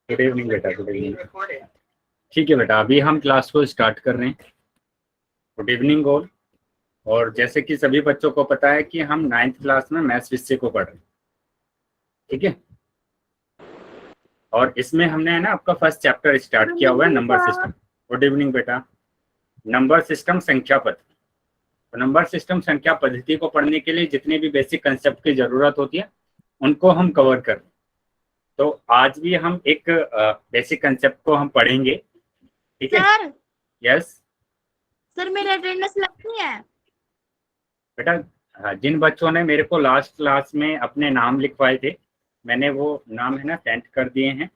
Good evening बेटा, good evening. ठीक है बेटा, अभी हम क्लास को स्टार्ट कर रहे हैं। Good evening all. और जैसे कि सभी बच्चों को पता है कि हम 9th क्लास में मैथ्स विषय को पढ़ रहे हैं, ठीक है। और इसमें हमने है ना आपका फर्स्ट चैप्टर स्टार्ट किया हुआ है, नंबर सिस्टम। गुड इवनिंग बेटा। नंबर सिस्टम, संख्या पद्धति। तो नंबर सिस्टम संख्या पद्धति को पढ़ने के लिए जितने भी बेसिक कंसेप्ट की जरूरत होती है उनको हम कवर कर रहे हैं। तो आज भी हम एक बेसिक कंसेप्ट को हम पढ़ेंगे, ठीक है। सर, यस सर मेरा अटेंडेंस लगती है बेटा। जिन बच्चों ने मेरे को लास्ट क्लास में अपने नाम लिखवाए थे, मैंने वो नाम है ना सेंड कर दिए हैं,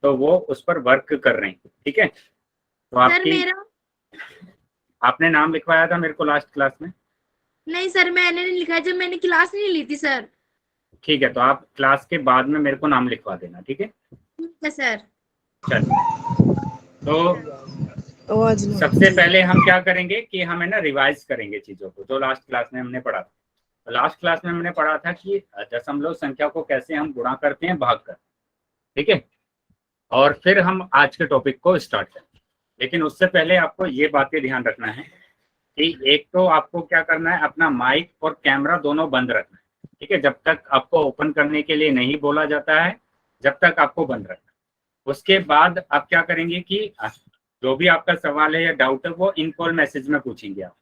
तो वो उस पर वर्क कर रहे हैं, ठीक है। तो सर आपकी मेरा आपने नाम लिखवाया था मेरे को लास्ट क्लास में। नहीं सर, मैंने नहीं लिखा जब मैंने क्लास नहीं ली थी सर। ठीक है, तो आप क्लास के बाद में मेरे को नाम लिखवा देना, ठीक है। ठीक है सर। चलिए, तो सबसे पहले हम क्या करेंगे कि हम है ना रिवाइज करेंगे चीजों को जो लास्ट क्लास में हमने पढ़ा था। लास्ट क्लास में हमने पढ़ा था कि दशमलव संख्या को कैसे हम गुणा करते हैं भाग कर, ठीक है। और फिर हम आज के टॉपिक को स्टार्ट करें, लेकिन उससे पहले आपको ये बातें ध्यान रखना है कि एक तो आपको क्या करना है, अपना माइक और कैमरा दोनों बंद रखना है, ठीक है। जब तक आपको ओपन करने के लिए नहीं बोला जाता है, जब तक आपको बंद रखना है। उसके बाद आप क्या करेंगे कि जो भी आपका सवाल है या डाउट है वो इन कॉल मैसेज में पूछेंगे आप,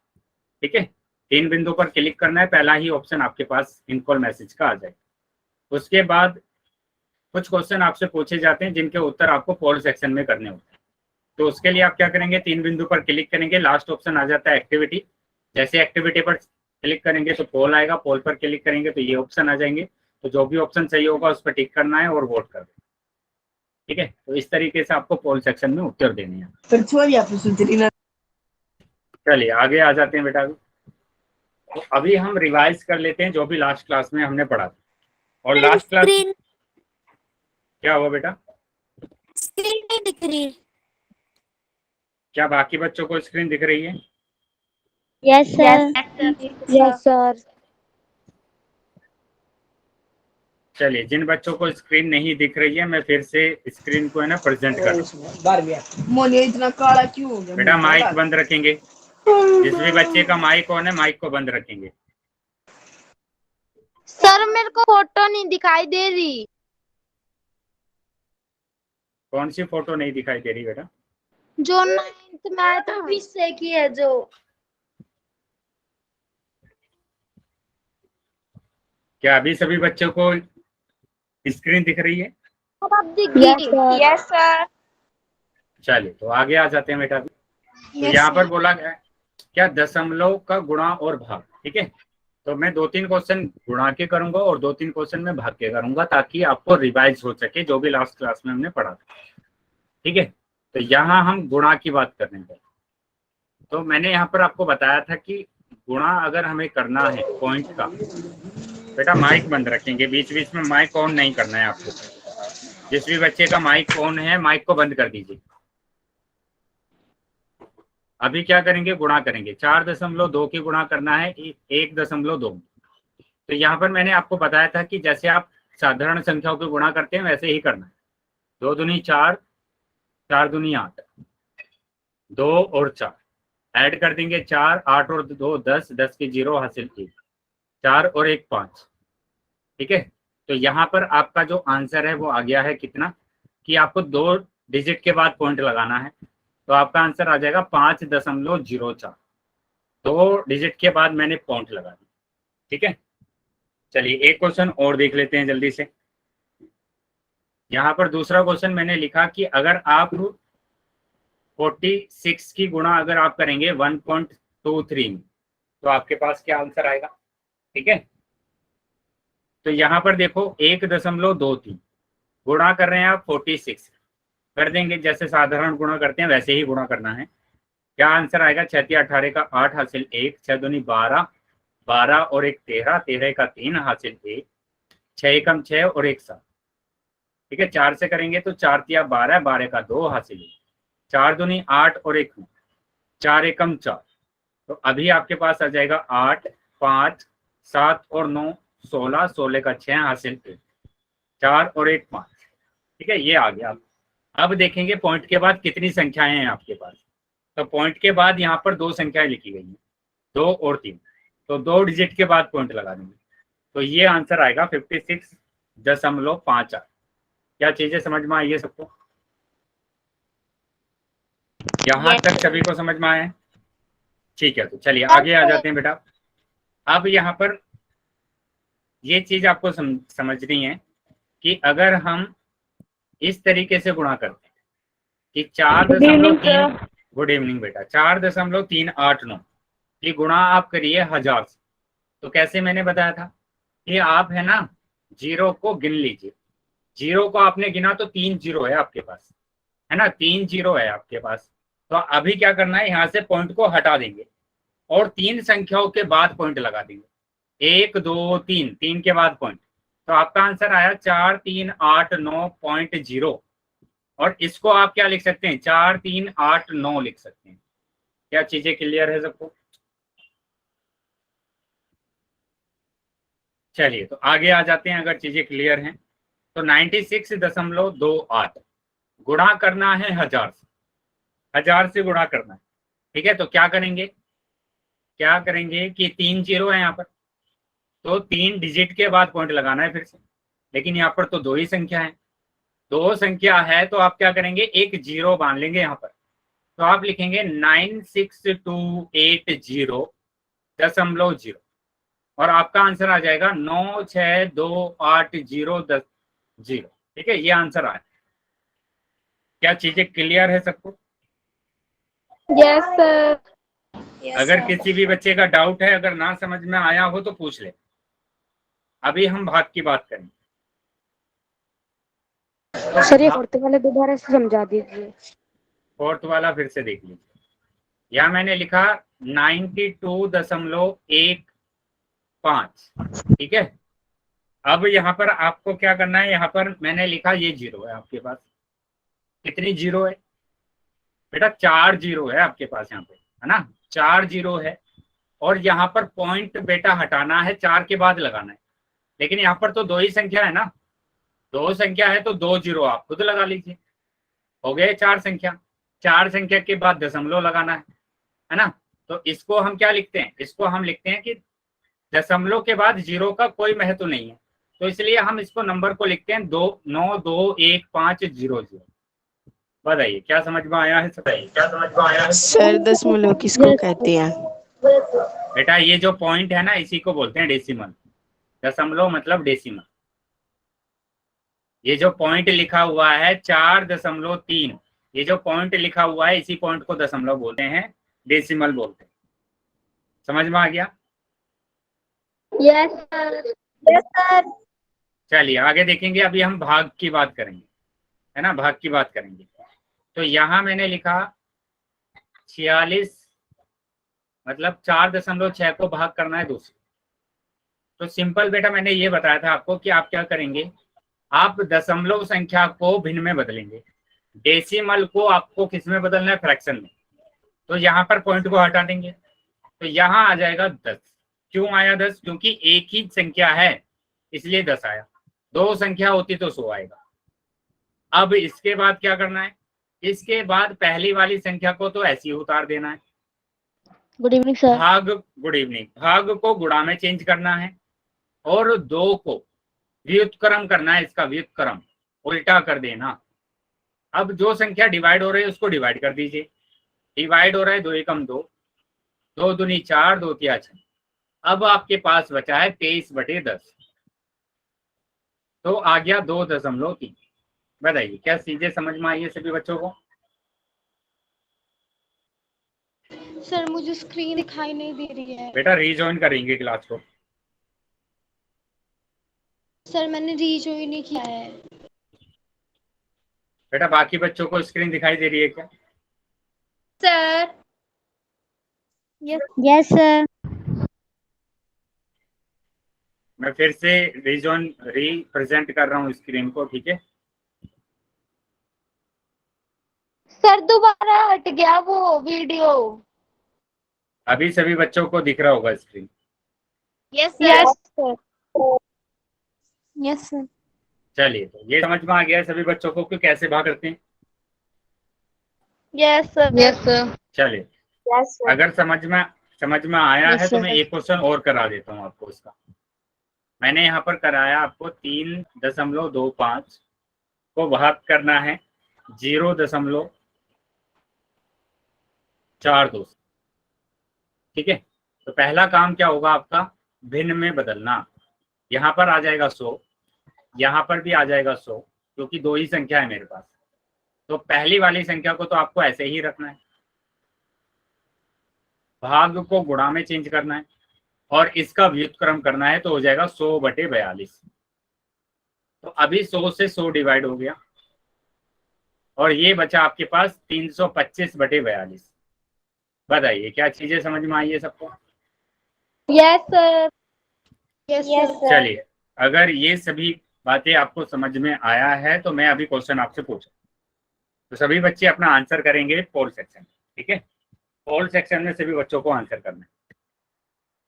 ठीक है। 3 बिंदु पर क्लिक करना है, पहला ही ऑप्शन आपके पास इन कॉल मैसेज का आ जाएगा। उसके बाद कुछ क्वेश्चन आपसे पूछे जाते हैं जिनके उत्तर आपको पोल सेक्शन में करने होते हैं। तो उसके लिए आप क्या करेंगे, 3 बिंदु पर क्लिक करेंगे, लास्ट ऑप्शन आ जाता है एक्टिविटी। जैसे एक्टिविटी पर क्लिक करेंगे तो पोल आएगा, पोल पर क्लिक करेंगे तो ये ऑप्शन आ जाएंगे। तो जो भी ऑप्शन सही होगा उस पर टिक करना है और वोट कर देना, ठीक है। तो इस तरीके से आपको पोल सेक्शन में उत्तर देने हैं। चलिए आगे आ जाते हैं बेटा। तो अभी हम रिवाइज कर लेते हैं जो भी लास्ट क्लास में हमने पढ़ा था। और लास्ट क्लास क्या हुआ बेटा? स्क्रीन नहीं दिख रही। क्या बाकी बच्चों को स्क्रीन दिख रही है? Yes sir. Yes sir. चलिए, जिन बच्चों को स्क्रीन नहीं दिख रही है मैं फिर से स्क्रीन को है ना प्रेजेंट कर इतना काला क्यों हो गया बेटा। माइक बंद रखेंगे, जिस भी बच्चे का माइक ऑन है माइक को बंद रखेंगे। सर मेरे को फोटो नहीं दिखाई दे रही। कौन सी फोटो नहीं दिखाई दे रही बेटा? जो 9th मैथ विषय की है जो। क्या अभी सभी बच्चों को स्क्रीन दिख रही है? अब दिख गई। Yes sir. चलिए, तो आगे आ जाते हैं बेटा। तो यहाँ पर बोला गया क्या, दशमलव का गुणा और भाग, ठीक है। तो मैं 2-3 क्वेश्चन गुणा के करूंगा और 2-3 क्वेश्चन में भाग के करूंगा ताकि आपको रिवाइज हो सके जो भी लास्ट क्लास में हमने पढ़ा था, ठीक है। तो यहाँ हम गुणा की बात कर रहे हैं। तो मैंने यहाँ पर आपको बताया था कि गुणा अगर हमें करना है पॉइंट का, बेटा माइक बंद रखेंगे, बीच बीच में माइक ऑन नहीं करना है आपको। जिस भी बच्चे का माइक ऑन है माइक को बंद कर दीजिए। अभी क्या करेंगे, गुणा करेंगे। 4.2 की गुणा करना है 1.2। तो यहाँ पर मैंने आपको बताया था कि जैसे आप साधारण संख्याओं को गुणा करते हैं वैसे ही करना है। 2 दूनी 4, 4 दूनी 8, 2 और 4 ऐड कर देंगे 4, 8 और 2 10, 10 के 0 हासिल 1, 4 और 1 5, ठीक है। तो यहाँ पर आपका जो आंसर है वो आ गया है कितना, कि आपको 2 डिजिट के बाद पॉइंट लगाना है। तो आपका आंसर आ जाएगा 5.04। 2 डिजिट के बाद मैंने पॉइंट लगा दी, ठीक है। चलिए एक क्वेश्चन और देख लेते हैं जल्दी से। यहाँ पर दूसरा क्वेश्चन मैंने लिखा कि अगर आप 46 की गुणा अगर आप करेंगे 1.23 में तो आपके पास क्या आंसर आएगा, ठीक है। तो यहाँ पर देखो 1.23 गुणा कर रहे हैं आप 46 कर देंगे, जैसे साधारण गुणा करते हैं वैसे ही गुणा करना है। क्या आंसर आएगा, 6 18 का 8 हासिल 1, 6 दूनी 12, 12 और 1 13, 13 का 3 हासिल 1, 6 एकम 6 और 1 7, ठीक है। 4 से करेंगे तो 4 तिया 12, 12 का 2 हासिल 1, 4 दूनी 8 और 1 9, 4 एकम 4। तो अभी आपके पास आ जाएगा 8, 5, 7 और 9 16, 16 का 6 हासिल 1, 4 और 1 5, ठीक है। ये आ गया। अब देखेंगे पॉइंट के बाद कितनी संख्याएं हैं आपके पास। तो पॉइंट के बाद यहाँ पर 2 संख्याएं लिखी गई हैं, 2 और 3, तो 2 डिजिट के बाद पॉइंट लगा देंगे। तो ये आंसर आएगा 56.58। क्या चीजें समझ में आई है सबको? यहाँ तक सभी को समझ में आया है? ठीक है, तो चलिए आगे आ जाते हैं बेटा। अब यहाँ पर ये चीज आपको समझनी है कि अगर हम इस तरीके से गुणा करते हैं कि 4.3, गुड इवनिंग बेटा, 4.389 की गुणा आप करिए 1000 से। तो कैसे मैंने बताया था कि आप है ना जीरो को गिन लीजिए। जीरो को आपने गिना तो 3 जीरो है आपके पास, है ना, 3 जीरो है आपके पास। तो अभी क्या करना है, यहाँ से पॉइंट को हटा देंगे और 3 संख्याओं के बाद पॉइंट लगा देंगे। 1 2 3, 3 के बाद पॉइंट। तो आपका आंसर आया 4389.0। और इसको आप क्या लिख सकते हैं, 4389 लिख सकते हैं। क्या चीजें क्लियर है सबको? चलिए तो आगे आ जाते हैं। अगर चीजें क्लियर हैं तो 96.28 गुणा करना है 1000 से, 1000 से गुणा करना है। ठीक है, तो क्या करेंगे कि 3 जीरो है यहाँ पर, तो 3 डिजिट के बाद पॉइंट लगाना है फिर से। लेकिन यहाँ पर तो 2 ही संख्या है, 2 संख्या है, तो आप क्या करेंगे, एक जीरो बांध लेंगे यहाँ पर। तो आप लिखेंगे 96280.0 और आपका आंसर आ जाएगा 9628010। ठीक है, ये आंसर आया। क्या चीजें क्लियर है सबको? Yes sir. अगर किसी भी बच्चे का डाउट है, अगर ना समझ में आया हो तो पूछ ले। अभी हम भाग की बात करेंगे। सर ये फोर्थ वाले दोबारा से समझा दीजिए। फोर्थ वाला फिर से देख लीजिए। यहाँ मैंने लिखा 92.15। ठीक है, अब यहाँ पर आपको क्या करना है, यहाँ पर मैंने लिखा ये जीरो है आपके पास। कितनी जीरो है बेटा? 4 जीरो है आपके पास यहाँ पे, है ना, 4 जीरो है। और यहाँ पर पॉइंट बेटा हटाना है, 4 के बाद लगाना है। लेकिन यहाँ पर तो 2 ही संख्या है ना, 2 संख्या है, तो 2 जीरो आप खुद लगा लीजिए। हो गए 4 संख्या। 4 संख्या के बाद दशमलव लगाना है ना। तो इसको हम क्या लिखते हैं, इसको हम लिखते हैं कि दशमलव के बाद जीरो का कोई महत्व नहीं है, तो इसलिए हम इसको नंबर को लिखते हैं 92150। बताइए क्या समझ में आया है? सर दशमलव किसको कहते हैं? बेटा ये जो पॉइंट है ना, इसी को बोलते हैं डेसिमल। दशमलव मतलब डेसिमल। ये जो पॉइंट लिखा हुआ है 4.3, ये जो पॉइंट लिखा हुआ है, इसी पॉइंट को दशमलव बोलते हैं, डेसिमल बोलते हैं। समझ में आ गया? Yes sir. Yes sir. चलिए आगे देखेंगे। अभी हम भाग की बात करेंगे, है ना, भाग की बात करेंगे। तो यहाँ मैंने लिखा 46, मतलब 4.6 को भाग करना है 2 से। तो सिंपल बेटा मैंने ये बताया था आपको कि आप क्या करेंगे, आप दशमलव संख्या को भिन्न में बदलेंगे। डेसिमल को आपको किस में बदलना है, फ्रैक्शन में। तो यहाँ पर पॉइंट को हटा देंगे, तो यहाँ आ जाएगा 10। क्यों आया 10? क्योंकि एक ही संख्या है इसलिए 10 आया। 2 संख्या होती तो 100 आएगा। अब इसके बाद क्या करना है, इसके बाद पहली वाली संख्या को तो ऐसे ही उतार देना है। Good evening sir. भाग, गुड इवनिंग। भाग को गुणा में चेंज करना है और 2 को व्युत्क्रम करना है, इसका व्युत्क्रम उल्टा कर देना। अब जो संख्या डिवाइड हो रही है उसको डिवाइड कर दीजिए। डिवाइड हो रहा है 2 एकम 2, 2 दूनी 4, 2 तिया 6। अब आपके पास बचा है 23/10, तो आ गया 2.3। बताइए क्या चीजें समझ में आई है सभी बच्चों को? सर मुझे स्क्रीन दिखाई नहीं दे रही है। बेटा रीजॉइन करेंगे क्लास को। सर मैंने रीजॉइन नहीं किया है। बेटा बाकी बच्चों को स्क्रीन दिखाई दे रही है क्या? Sir yes sir. मैं फिर से रिप्रेजेंट कर रहा हूँ स्क्रीन को, ठीक है? सर दोबारा हट गया वो वीडियो। अभी सभी बच्चों को दिख रहा होगा screen. Yes yes sir. Sir. Yes sir. चलिए तो ये समझ में आ गया है सभी बच्चों को कि कैसे भाग करते हैं। Yes sir. Yes sir. चलिए, यस सर। अगर समझ में आया Yes, है तो sir. मैं एक क्वेश्चन और करा देता हूँ आपको उसका। मैंने यहाँ पर कराया आपको 3.25 को भाग करना है 0.42। ठीक है, तो पहला काम क्या होगा आपका, भिन्न में बदलना। यहाँ पर आ जाएगा 100, यहाँ पर भी आ जाएगा 100, क्योंकि दो ही संख्या है मेरे पास। तो पहली वाली संख्या को तो आपको ऐसे ही रखना है, भाग को गुणा में चेंज करना है और इसका व्युत्क्रम करना है, तो हो जाएगा 100/42। तो अभी 100 से 100 डिवाइड हो गया और ये बचा आपके पास 325/42। बताइए क्या चीजें समझ में आई है सबको? Yes sir. Yes yes sir. Sir. चलिए, अगर ये सभी बातें आपको समझ में आया है तो मैं अभी क्वेश्चन आपसे पूछूं, तो सभी बच्चे अपना आंसर करेंगे पोल सेक्शन। ठीक है, पोल सेक्शन में सभी बच्चों को आंसर करना है।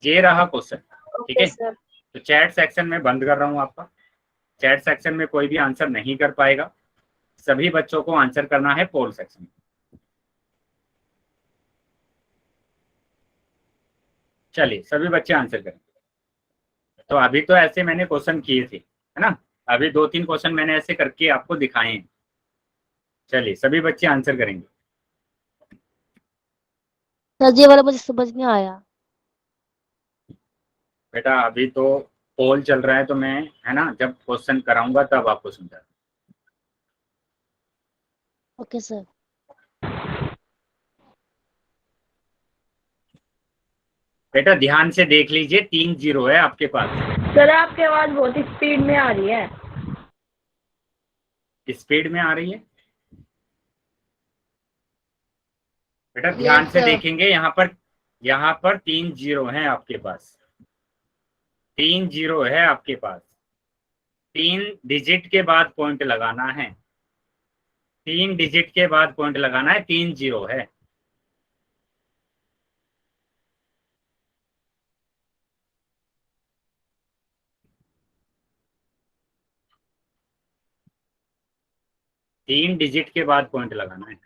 ये रहा क्वेश्चन। ठीक ओके है, सर। तो चैट सेक्शन में बंद कर रहा हूँ आपका। चैट सेक्शन में कोई भी आंसर नहीं कर पाएगा, सभी बच्चों को आंसर करना है पोल सेक्शन। चलिए, सभी बच्चे आंसर करें। तो अभी तो ऐसे मैंने क्वेश्चन किए थे, है ना, अभी 2-3 क्वेश्चन मैंने ऐसे करके आपको दिखाए हैं। चलिए, सभी बच्चे आंसर करेंगे। सर ये वाला मुझे समझ नहीं आया। बेटा अभी तो पोल चल रहा है, तो मैं, है ना, जब क्वेश्चन कराऊंगा तब आपको समझा। Okay sir. बेटा ध्यान से देख लीजिए, 3 0 है आपके पास। सर आपकी आवाज बहुत स्पीड में आ रही है। स्पीड में आ रही है? बेटा ध्यान Yes, से sir. देखेंगे, यहाँ पर 3 0 है आपके पास। 3 0 है आपके पास। 3 डिजिट के बाद पॉइंट लगाना है। 3 डिजिट के बाद पॉइंट लगाना है, 3 0 है। तीन डिजिट के बाद पॉइंट लगाना है।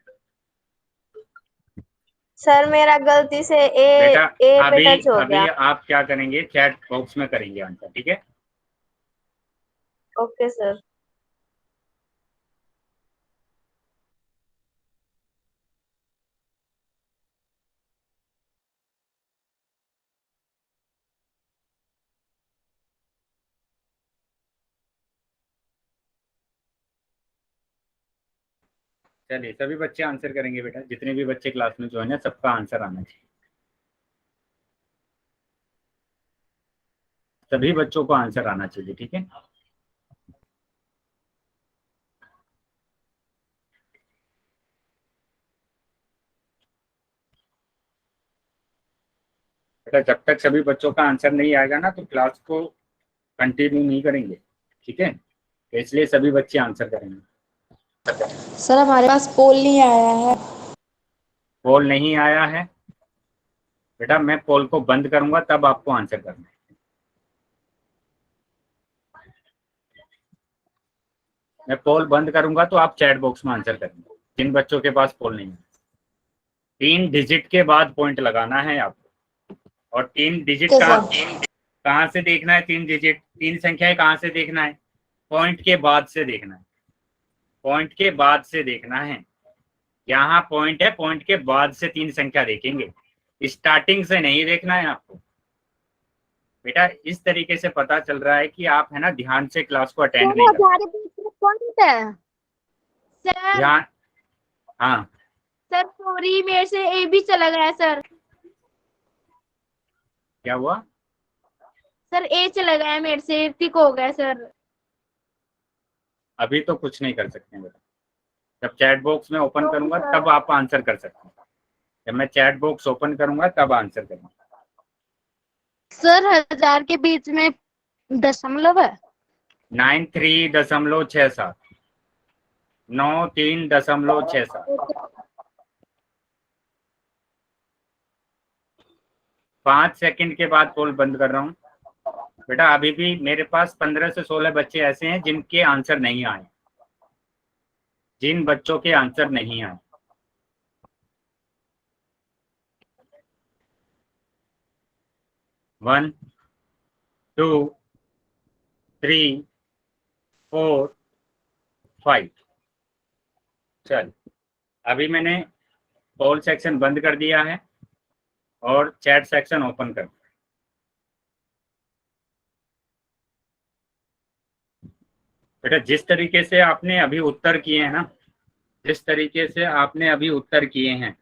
सर मेरा गलती से बेटा ए पे अभी टच हो अभी गया। आप क्या करेंगे, चैट बॉक्स में करेंगे आंसर। ठीक है, ओके सर। चलिए सभी बच्चे आंसर करेंगे। बेटा जितने भी बच्चे क्लास में ज्वाइन है सबका आंसर आना चाहिए। सभी बच्चों को आंसर आना चाहिए। ठीक है, बेटा जब तक सभी बच्चों का आंसर नहीं आएगा ना, तो क्लास को कंटिन्यू नहीं करेंगे। ठीक है, तो इसलिए सभी बच्चे आंसर करेंगे। सर हमारे पास पोल नहीं आया है। पोल नहीं आया है? बेटा मैं पोल को बंद करूंगा तब आपको आंसर करना है। मैं पोल बंद करूंगा तो आप चैट बॉक्स में आंसर करेंगे, जिन बच्चों के पास पोल नहीं है। 3 डिजिट के बाद पॉइंट लगाना है आपको, और 3 डिजिट कहाँ से देखना है? 3 डिजिट, 3 संख्याएं कहाँ से देखना है? पॉइंट के बाद से देखना है। पॉइंट के बाद से देखना है। यहाँ पॉइंट है, पॉइंट के बाद से 3 संख्या देखेंगे, स्टार्टिंग से नहीं देखना है आपको। बेटा इस तरीके से पता चल रहा है कि आप, है ना, ध्यान से क्लास को अटेंड नहीं करते। सर ध्यान, हाँ सर सॉरी मेरे से ए भी चला गया सर। क्या हुआ? सर ए चला गया मेरे से, टिक हो गया सर। अभी तो कुछ नहीं कर सकते बेटा, जब चैट बॉक्स में ओपन करूंगा तब आप आंसर कर सकते हैं। जब मैं चैट बॉक्स ओपन करूंगा तब आंसर करूंगा। सर 1000 के बीच में दशमलव है। 93.67, 93.67। 5 सेकंड के बाद पोल बंद कर रहा हूँ। बेटा अभी भी मेरे पास 15 से 16 बच्चे ऐसे हैं जिनके आंसर नहीं आए, जिन बच्चों के आंसर नहीं आए। 1 2 3 4 5। चल, अभी मैंने पोल सेक्शन बंद कर दिया है और चैट सेक्शन ओपन कर दिया। बेटा जिस तरीके से आपने अभी उत्तर किए हैं ना, जिस तरीके से आपने अभी उत्तर किए हैं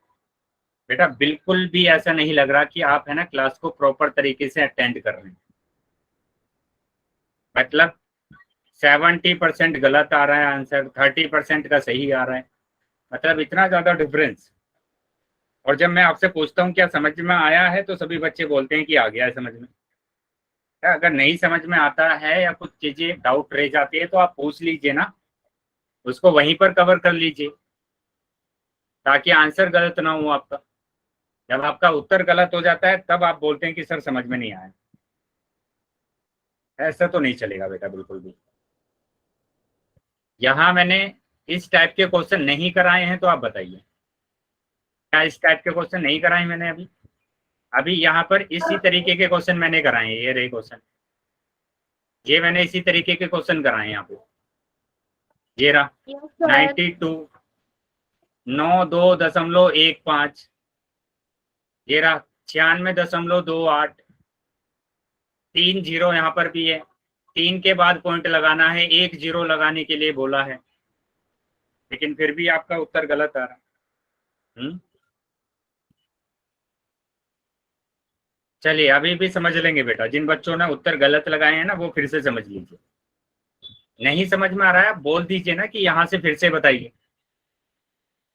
बेटा, बिल्कुल भी ऐसा नहीं लग रहा कि आप है ना क्लास को प्रॉपर तरीके से अटेंड कर रहे हैं। मतलब 70% गलत आ रहा है आंसर, 30% का सही आ रहा है। मतलब इतना ज्यादा डिफरेंस। और जब मैं आपसे पूछता हूँ क्या समझ में आया है, तो सभी बच्चे बोलते हैं कि आ गया है समझ में। अगर नहीं समझ में आता है या कुछ चीजें डाउट रह जाती है तो आप पूछ लीजिए ना, उसको वहीं पर कवर कर लीजिए ताकि आंसर गलत ना हो आपका। जब आपका उत्तर गलत हो जाता है तब आप बोलते हैं कि सर समझ में नहीं आया। ऐसा तो नहीं चलेगा बेटा बिल्कुल भी। यहाँ मैंने इस टाइप के क्वेश्चन नहीं कराए हैं, तो आप बताइए क्या इस टाइप के क्वेश्चन नहीं कराए मैंने अभी यहाँ पर इसी तरीके के क्वेश्चन मैंने कराए हैं। ये रहे क्वेश्चन, ये मैंने इसी तरीके के क्वेश्चन कराए हैं यहाँ पे। ये रहा 92 92.15। ये रहा 96.28। 3 0 यहाँ पर भी है। 3 के बाद पॉइंट लगाना है, 1 0 लगाने के लिए बोला है, लेकिन फिर भी आपका उत्तर गलत आ रहा। चलिए अभी भी समझ लेंगे बेटा। जिन बच्चों ने उत्तर गलत लगाए हैं ना वो फिर से समझ लीजिए। नहीं समझ में आ रहा है बोल दीजिए ना कि यहाँ से फिर से बताइए।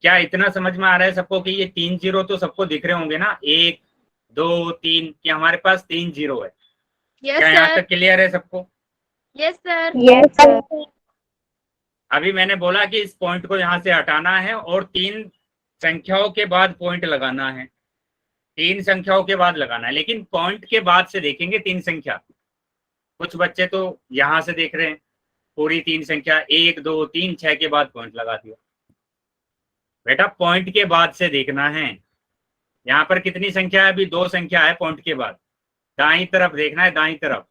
क्या इतना समझ में आ रहा है सबको कि ये 3 0 तो सबको दिख रहे होंगे ना, 1 2 3, कि हमारे पास 3 0 है। यस क्या यहाँ सर। तक क्लियर है सबको? Yes sir. Yes sir. अभी मैंने बोला कि इस पॉइंट को यहाँ से हटाना है और 3 संख्याओं के बाद पॉइंट लगाना है। 3 संख्याओं के बाद लगाना है, लेकिन पॉइंट के बाद से देखेंगे 3 संख्या। कुछ बच्चे तो यहाँ से देख रहे हैं पूरी 3 संख्या, 1 2 3 6 के बाद पॉइंट लगा दिया। बेटा पॉइंट के बाद से देखना है। यहाँ पर कितनी संख्या है? अभी 2 संख्या है पॉइंट के बाद। दाईं तरफ देखना है, दाईं तरफ,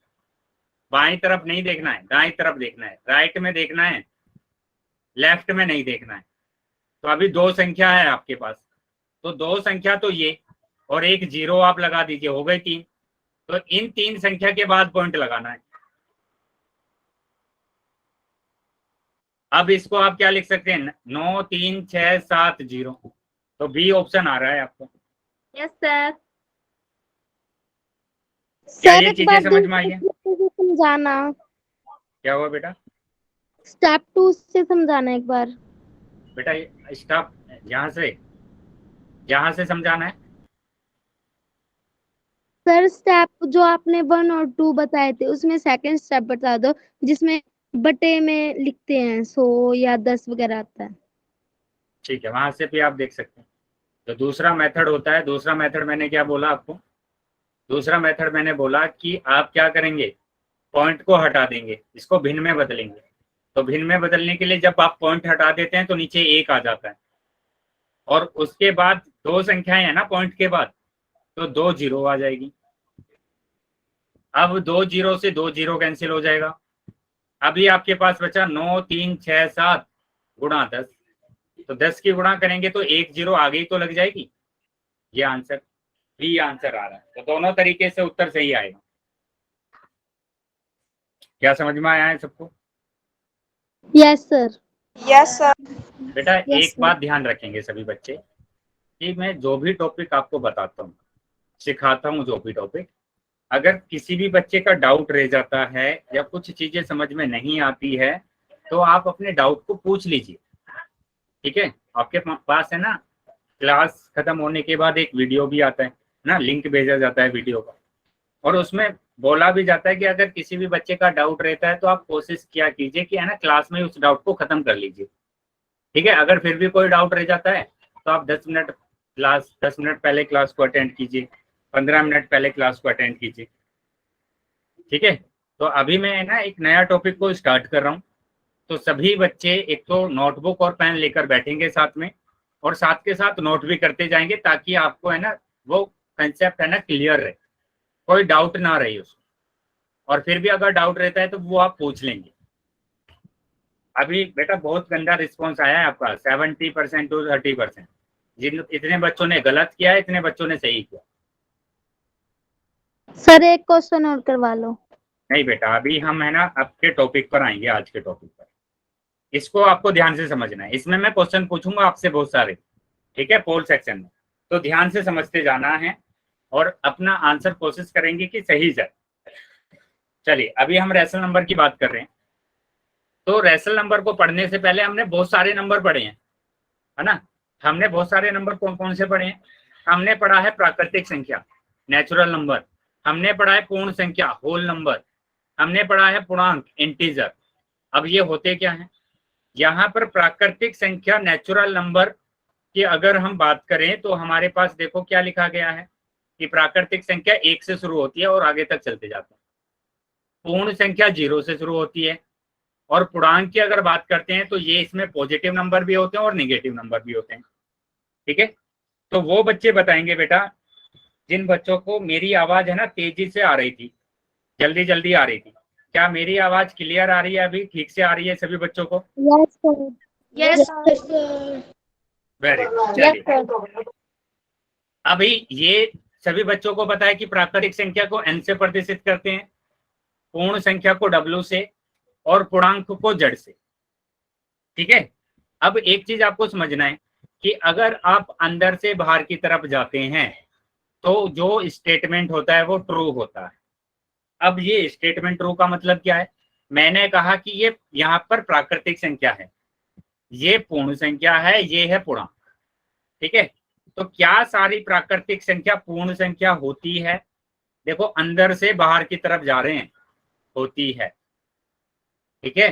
बाईं तरफ नहीं देखना है, दाईं तरफ देखना है। राइट में देखना है, लेफ्ट में नहीं देखना है। तो अभी 2 संख्या है आपके पास, तो 2 संख्या तो ये और 1 0 आप लगा दीजिए, हो गई 3। तो इन 3 संख्या के बाद पॉइंट लगाना है। अब इसको आप क्या लिख सकते हैं? 9 3 6 7 0। तो बी ऑप्शन आ रहा है आपको। Yes sir. क्या ये चीजें समझ में आई है? समझाना। क्या हुआ बेटा? स्टेप 2 से समझाना एक बार। बेटा स्टॉप, यहाँ से समझाना है। सर स्टेप जो आपने 1 और 2 बताए थे उसमें सेकंड स्टेप बता दो, जिसमें बटे में लिखते हैं 100 या 10 वगैरह आता है। ठीक है, वहां से भी आप देख सकते हैं। तो दूसरा मेथड होता है। दूसरा मेथड मैंने क्या बोला आपको? दूसरा मेथड मैंने बोला कि आप क्या करेंगे, पॉइंट को हटा देंगे, इसको भिन्न में बदलेंगे। तो भिन्न में बदलने के लिए जब आप पॉइंट हटा देते हैं तो नीचे 1 आ जाता है, और उसके बाद 2 संख्याएं है ना पॉइंट के बाद, तो 2 0 आ जाएगी। अब 2 0 से 2 0 कैंसिल हो जाएगा। अभी आपके पास बचा 9 3 6 7 गुणा 10। तो 10 की गुणा करेंगे तो 1 0 आगे ही तो लग जाएगी। ये आंसर, बी आंसर आ रहा है। तो दोनों तरीके से उत्तर सही आएगा। क्या समझ में आया है सबको? Yes sir. Yes sir. बेटा Yes, एक बात ध्यान रखेंगे सभी बच्चे कि मैं जो भी टॉपिक आपको बताता हूँ, सिखाता हूँ, जो भी टॉपिक, अगर किसी भी बच्चे का डाउट रह जाता है या कुछ चीजें समझ में नहीं आती है तो आप अपने डाउट को पूछ लीजिए। ठीक है, आपके पास है ना क्लास खत्म होने के बाद एक वीडियो भी आता है ना, लिंक भेजा जाता है वीडियो का, और उसमें बोला भी जाता है कि अगर किसी भी बच्चे का डाउट रहता है तो आप कोशिश किया कीजिए कि है ना क्लास में उस डाउट को खत्म कर लीजिए। ठीक है, अगर फिर भी कोई डाउट रह जाता है तो आप 10 मिनट पहले क्लास को अटेंड कीजिए, 15 मिनट पहले क्लास को अटेंड कीजिए। ठीक है, तो अभी मैं ना एक नया टॉपिक को स्टार्ट कर रहा हूँ। तो सभी बच्चे एक तो नोटबुक और पेन लेकर बैठेंगे साथ में, और साथ के साथ नोट भी करते जाएंगे ताकि आपको है ना वो कंसेप्ट है ना क्लियर रहे। कोई डाउट ना रही उसको, और फिर भी अगर डाउट रहता है तो वो आप पूछ लेंगे। अभी बेटा बहुत गंदा रिस्पॉन्स आया है आपका, 70% टू 30%। जिन इतने बच्चों ने गलत किया है, इतने बच्चों ने सही किया। सर एक क्वेश्चन और करवा लो। नहीं बेटा, अभी हम है ना आपके टॉपिक पर आएंगे, आज के टॉपिक पर। इसको आपको ध्यान से समझना है। इसमें मैं क्वेश्चन पूछूंगा आपसे बहुत सारे, ठीक है, पोल सेक्शन में, तो ध्यान से समझते जाना है और अपना आंसर कोशिश करेंगे कि सही जाए। चलिए, अभी हम रेशनल नंबर की बात कर रहे हैं। तो रेशनल नंबर को पढ़ने से पहले हमने बहुत सारे नंबर पढ़े हैं, है ना। हमने बहुत सारे नंबर कौन कौन से पढ़े हैं? हमने पढ़ा है प्राकृतिक संख्या, नेचुरल नंबर। हमने पढ़ा है पूर्ण संख्या, होल नंबर। हमने पढ़ा है पूर्णांक, इंटीजर। अब ये होते क्या है? यहाँ पर प्राकृतिक संख्या, नेचुरल नंबर की अगर हम बात करें तो हमारे पास देखो क्या लिखा गया है कि प्राकृतिक संख्या 1 से शुरू होती है और आगे तक चलते जाते हैं। पूर्ण संख्या 0 से शुरू होती है। और पूर्णांक की अगर बात करते हैं तो ये इसमें पॉजिटिव नंबर भी होते हैं और नेगेटिव नंबर भी होते हैं, ठीक है। तो वो बच्चे बताएंगे बेटा, जिन बच्चों को मेरी आवाज है ना तेजी से आ रही थी, जल्दी जल्दी आ रही थी। क्या मेरी आवाज क्लियर आ रही है, अभी ठीक से आ रही है सभी बच्चों को? Yes sir. Yes very good. चलिए, अभी ये सभी बच्चों को पता है कि प्राकृतिक संख्या को n से प्रतिशत करते हैं, पूर्ण संख्या को w से, और पूर्णांक को z से, ठीक है। अब एक चीज आपको समझना है कि अगर आप अंदर से बाहर की तरफ जाते हैं तो जो स्टेटमेंट होता है वो ट्रू होता है। अब ये स्टेटमेंट ट्रू का मतलब क्या है? मैंने कहा कि ये यहाँ पर प्राकृतिक संख्या है, ये पूर्ण संख्या है, ये है पूर्णांक, ठीक है। तो क्या सारी प्राकृतिक संख्या पूर्ण संख्या होती है? देखो, अंदर से बाहर की तरफ जा रहे हैं, होती है, ठीक है।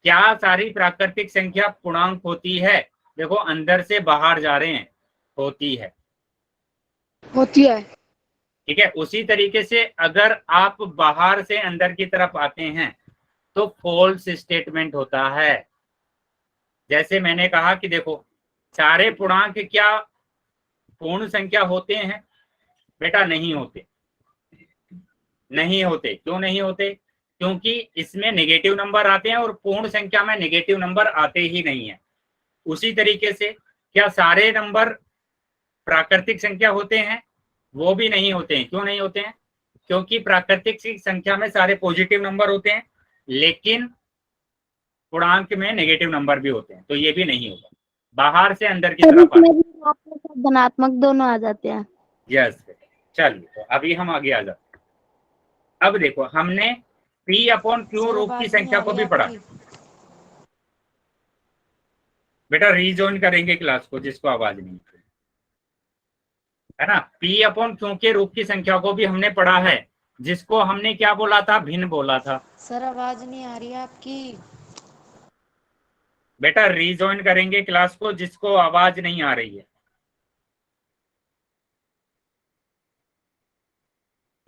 क्या सारी प्राकृतिक संख्या पूर्णांक होती है? देखो, अंदर से बाहर जा रहे हैं, होती है, होती है। ठीक है। उसी तरीके से अगर आप बाहर से अंदर की तरफ आते हैं तो फॉल्स स्टेटमेंट होता है। जैसे मैंने कहा कि देखो, सारे पूर्णांक क्या पूर्ण संख्या होते हैं? बेटा नहीं होते, नहीं होते। क्यों नहीं होते? क्योंकि इसमें नेगेटिव नंबर आते हैं और पूर्ण संख्या में नेगेटिव नंबर आते ही नहीं है। उसी तरीके से क्या सारे नंबर प्राकृतिक संख्या होते हैं? वो भी नहीं होते हैं। क्यों नहीं होते हैं? क्योंकि प्राकृतिक संख्या में सारे पॉजिटिव नंबर होते हैं, लेकिन पूर्णांक में नेगेटिव नंबर भी होते हैं, तो ये भी नहीं होगा। बाहर से अंदर की तरफ धनात्मक दोनों आ जाते हैं। यस। चलिए, तो अभी हम आगे आ जाते हैं। अब देखो, हमने P/Q रूप की संख्या को भी पढ़ा। बेटा रीजॉइन करेंगे क्लास को, जिसको आवाज नहीं है ना। P/Q के रूप की संख्या को भी हमने पढ़ा है, जिसको हमने क्या बोला था? भिन्न बोला था। सर आवाज नहीं आ रही है आपकी। बेटा रीजॉइन करेंगे क्लास को, जिसको आवाज नहीं आ रही है।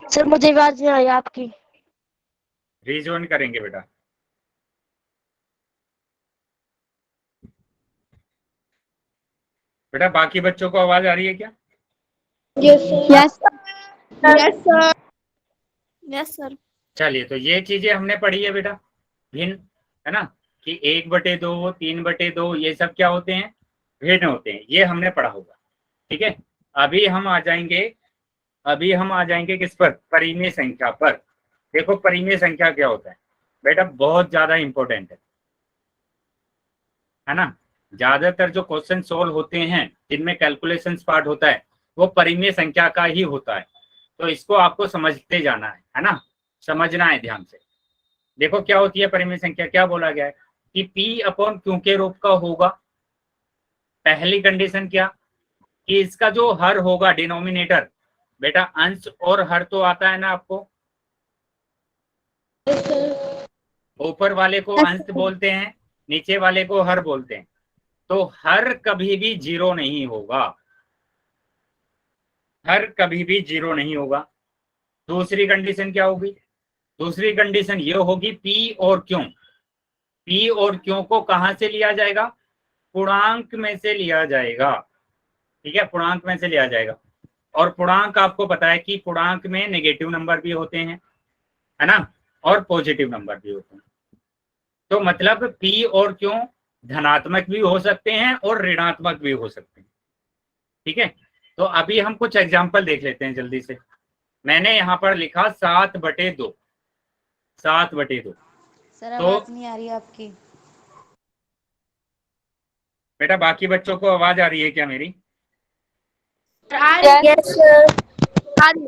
सर मुझे आवाज नहीं आई आपकी। रीजॉइन करेंगे बेटा। बेटा बाकी बच्चों को आवाज आ रही है क्या? Yes yes sir. Yes sir. चलिए, तो ये चीजें हमने पढ़ी है बेटा, भिन्न, है ना, कि 1/2, 3/2 ये सब क्या होते हैं? भिन्न होते हैं। ये हमने पढ़ा होगा, ठीक है। अभी हम आ जाएंगे किस पर? परिमेय संख्या पर। देखो, परिमेय संख्या क्या होता है बेटा? बहुत ज्यादा इंपॉर्टेंट है ना। ज्यादातर जो क्वेश्चन सोल्व होते हैं जिनमें कैलकुलेशन पार्ट होता है वो परिमेय संख्या का ही होता है। तो इसको आपको समझते जाना है ना, समझना है ध्यान से। देखो क्या होती है परिमेय संख्या, क्या बोला गया है कि P/Q के रूप का होगा। पहली कंडीशन क्या कि इसका जो हर होगा, डिनोमिनेटर, बेटा अंश और हर तो आता है ना आपको। ऊपर वाले को अंश बोलते हैं, नीचे वाले को हर बोलते हैं। तो हर कभी भी 0 नहीं होगा, हर कभी भी 0 नहीं होगा। दूसरी कंडीशन क्या होगी? दूसरी कंडीशन ये होगी P और Q। P और Q को कहां से लिया जाएगा? पूर्णांक में से लिया जाएगा, ठीक है, पूर्णांक में से लिया जाएगा। और पूर्णांक आपको पता है कि पूर्णांक में नेगेटिव नंबर भी होते हैं, है ना, और पॉजिटिव नंबर भी होते हैं। तो मतलब P और Q धनात्मक भी हो सकते हैं और ऋणात्मक भी हो सकते हैं। ठीक है, तो अभी हम कुछ एग्जाम्पल देख लेते हैं जल्दी से। मैंने यहाँ पर लिखा 7/2, 7/2। सर तो आवाज नहीं आ रही आपकी। बेटा बाकी बच्चों को आवाज आ रही है क्या मेरी? Yes sir.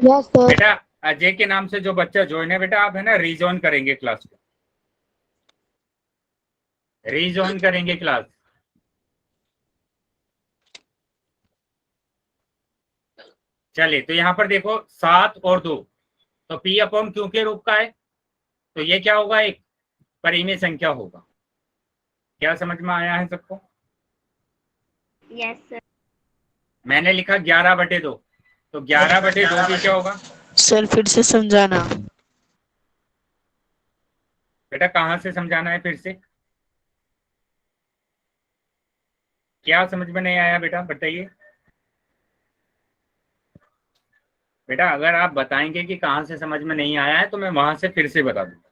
Yes sir. बेटा अजय के नाम से जो बच्चा ज्वाइन है, बेटा आप है ना रीजॉइन करेंगे क्लास को, रीजॉइन करेंगे क्लास। चलिए, तो यहाँ पर देखो 7 और 2, तो P/Q के रूप का है, तो ये क्या होगा, एक परिमेय संख्या होगा। क्या समझ में आया है सबको? Yes sir. मैंने लिखा 11/2, तो 11/2 भी क्या होगा? सर फिर से समझाना। बेटा कहाँ से समझाना है फिर से? क्या समझ में नहीं आया बेटा, बताइए। बेटा अगर आप बताएंगे कि कहाँ से समझ में नहीं आया है तो मैं वहां से फिर से बता दूंगा।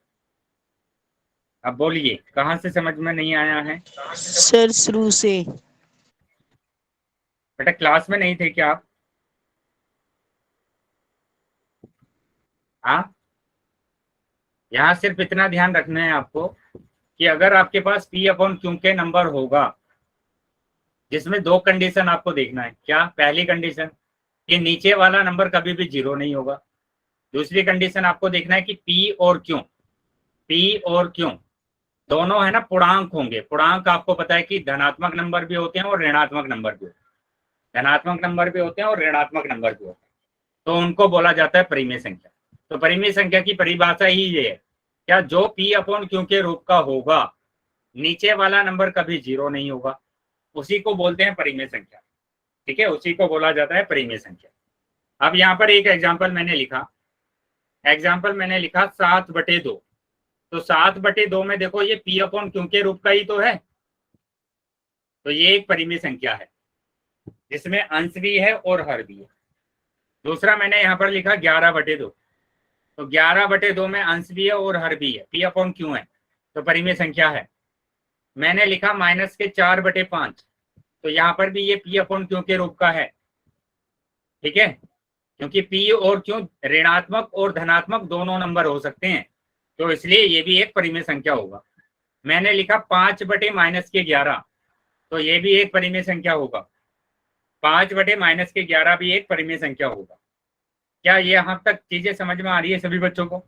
अब बोलिए कहाँ से समझ में नहीं आया है? सर शुरू से। बेटा क्लास में नहीं थे क्या आप? हाँ, यहाँ सिर्फ इतना ध्यान रखना है आपको कि अगर आपके पास P/Q के नंबर होगा जिसमें दो कंडीशन आपको देखना है। क्या? पहली कंडीशन कि नीचे वाला नंबर कभी भी 0 नहीं होगा। दूसरी कंडीशन आपको देखना है कि P और Q दोनों है ना पूर्णांक होंगे। पूर्णांक आपको पता है कि धनात्मक नंबर भी होते हैं और ऋणात्मक नंबर भी होते हैं, धनात्मक नंबर भी होते हैं और ऋणात्मक नंबर भी होते हैं, तो उनको बोला जाता है परिमेय संख्या। तो परिमेय संख्या की परिभाषा ही ये है, क्या जो P/Q के रूप का होगा, नीचे वाला नंबर कभी 0 नहीं होगा, उसी को बोलते हैं परिमेय संख्या। ठीक है, उसी को बोला जाता है परिमेय संख्या। अब यहाँ पर एक एग्जाम्पल मैंने लिखा, 7/2, तो 7/2 में देखो ये P/Q के रूप का ही तो है, तो ये एक परिमेय संख्या है जिसमें अंश भी है और हर भी है। दूसरा मैंने यहाँ पर लिखा 11/2, तो 11/2 में अंश भी है और हर भी है, P/Q है, तो परिमेय संख्या है। मैंने लिखा -4/5, तो यहाँ पर भी ये P/Q के रूप का है। ठीक है, क्योंकि P और Q ऋणात्मक और धनात्मक दोनों नंबर हो सकते हैं, तो इसलिए ये भी एक परिमेय संख्या होगा। मैंने लिखा 5/-11, तो ये भी एक परिमेय संख्या होगा। 5/-11 भी एक परिमेय संख्या होगा। क्या ये यहाँ तक चीजें समझ में आ रही है सभी बच्चों को?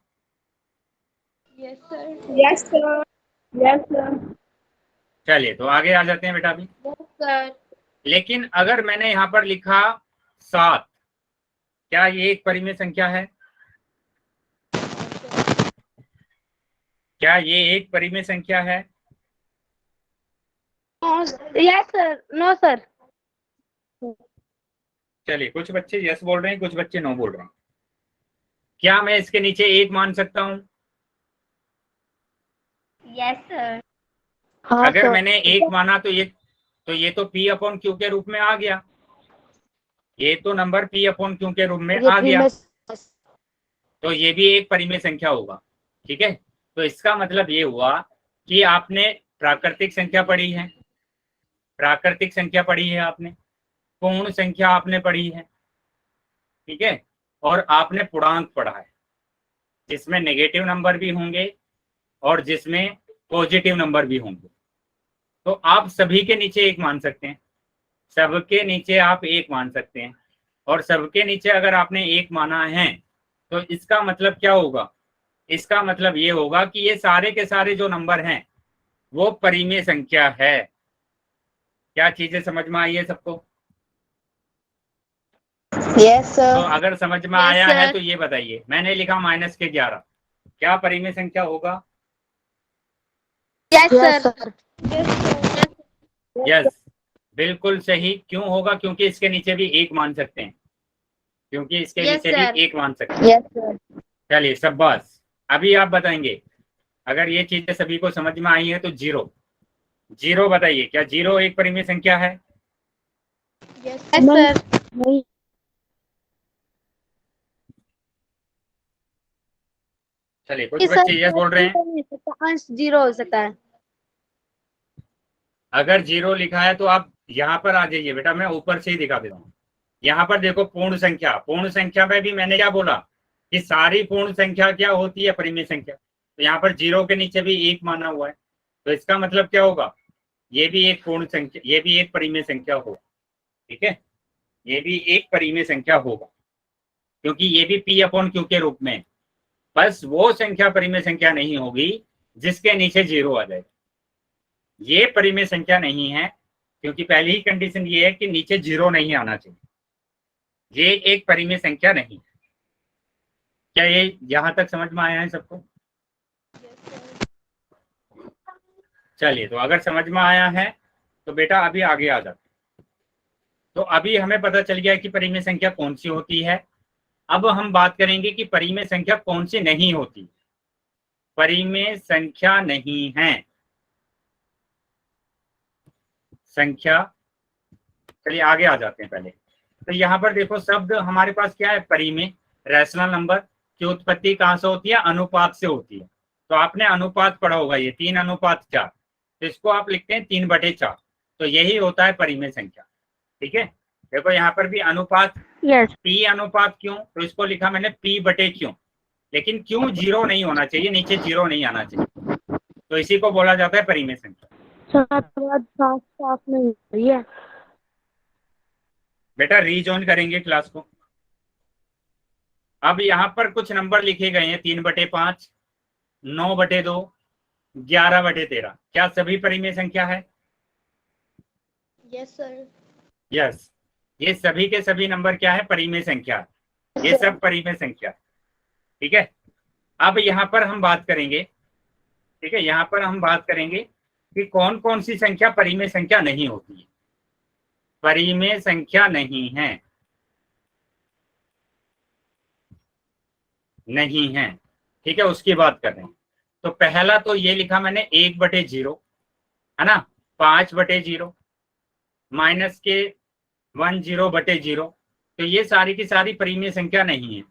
Yes sir. Yes sir. Yes sir. चलिए तो आगे आ जाते हैं बेटा अभी। सर लेकिन अगर मैंने यहाँ पर लिखा 7, क्या ये एक परिमेय संख्या है? क्या ये एक परिमेय संख्या है? Yes sir. No sir. चलिए, कुछ बच्चे यस बोल रहे हैं, कुछ बच्चे नो बोल रहे हैं। क्या मैं इसके नीचे 1 मान सकता हूँ? Yes sir. हाँ अगर सर। मैंने 1 माना तो ये तो P/Q के रूप में आ गया, ये तो नंबर P/Q के रूप में आ गया, तो ये भी एक परिमेय संख्या होगा। ठीक है, तो इसका मतलब ये हुआ कि आपने प्राकृतिक संख्या पढ़ी है, प्राकृतिक संख्या पढ़ी है आपने, पूर्ण संख्या आपने पढ़ी है, ठीक है, और आपने पूर्णांक पढ़ा है जिसमें नेगेटिव नंबर भी होंगे और जिसमें पॉजिटिव नंबर भी होंगे। तो आप सभी के नीचे 1 मान सकते हैं, सबके नीचे आप 1 मान सकते हैं, और सबके नीचे अगर आपने 1 माना है तो इसका मतलब क्या होगा? इसका मतलब ये होगा कि ये सारे के सारे जो नंबर हैं वो परिमेय संख्या है। क्या चीजें समझ में आई है सबको? यस तो सर। अगर समझ में Yes, आया है sir. तो ये बताइए, मैंने लिखा -11, क्या परिमेय संख्या होगा? Yes yes sir. Sir. Yes, बिल्कुल सही। क्यों होगा? क्योंकि इसके नीचे भी 1 मान सकते हैं, क्योंकि इसके Yes, नीचे भी sir. 1 मान सकते हैं। Yes sir. चलिए शाबाश। अभी आप बताएंगे, अगर ये चीजें सभी को समझ में आई है तो 0 बताइए, क्या 0 एक परिमेय संख्या है? Yes sir. चलिए, कुछ बच्चे यस बोल रहे हैं। अंश 0 हो सकता है। अगर 0 लिखा है तो आप यहाँ पर आ जाइए बेटा, मैं ऊपर से ही दिखा देता हूँ। यहाँ पर देखो पूर्ण संख्या, पूर्ण संख्या में भी मैंने क्या बोला कि सारी पूर्ण संख्या क्या होती है, परिमेय संख्या। तो यहाँ पर 0 के नीचे भी 1 माना हुआ है, तो इसका मतलब क्या होगा, ये भी एक पूर्ण संख्या, ये भी एक परिमेय संख्या होगा। ठीक है, ये भी एक परिमेय संख्या होगा, क्योंकि ये भी P अपॉन Q के रूप में। बस वो संख्या परिमेय संख्या नहीं होगी जिसके नीचे 0 आ जाएगा, ये परिमेय संख्या नहीं है, क्योंकि पहली ही कंडीशन ये है कि नीचे 0 नहीं आना चाहिए। ये एक परिमेय संख्या नहीं। क्या ये यहां तक समझ में आया है सबको? चलिए, तो अगर समझ में आया है तो बेटा अभी आगे आ जाते। तो अभी हमें पता चल गया कि परिमेय संख्या कौन सी होती है। अब हम बात करेंगे कि परिमेय संख्या कौन सी नहीं होती। परिमेय संख्या नहीं है संख्या। चलिए आगे आ जाते हैं पहले। तो यहाँ पर देखो शब्द हमारे पास क्या है, परिमेय, रैशनल नंबर की उत्पत्ति कहाँ से होती है, अनुपात से होती है। तो आपने अनुपात पढ़ा होगा, ये 3:4, तो इसको आप लिखते हैं 3/4, तो यही होता है परिमेय संख्या। ठीक है, देखो यहाँ पर भी अनुपात, P अनुपात क्यों, तो इसको लिखा मैंने P/Q, लेकिन क्यों 0 नहीं होना चाहिए, नीचे 0 नहीं आना चाहिए, तो इसी को बोला जाता है परिमेय संख्या। बेटा रीजॉइन करेंगे क्लास को। अब यहाँ पर कुछ नंबर लिखे गए हैं, 3/5, 9/2, 11/13। क्या सभी परिमेय संख्या है? Yes sir. यस, ये सभी के सभी नंबर क्या है, परिमेय संख्या, ये सब परिमेय संख्या। ठीक है, अब यहाँ पर हम बात करेंगे, ठीक है, यहाँ पर हम बात करेंगे कि कौन कौन सी संख्या परिमेय संख्या नहीं होती है, परिमेय संख्या नहीं है, नहीं है। ठीक है, उसकी बात कर रहे हैं। तो पहला तो ये लिखा मैंने 1/0, है ना, 5/0, माइनस के 10/0, तो ये सारी की सारी परिमेय संख्या नहीं है।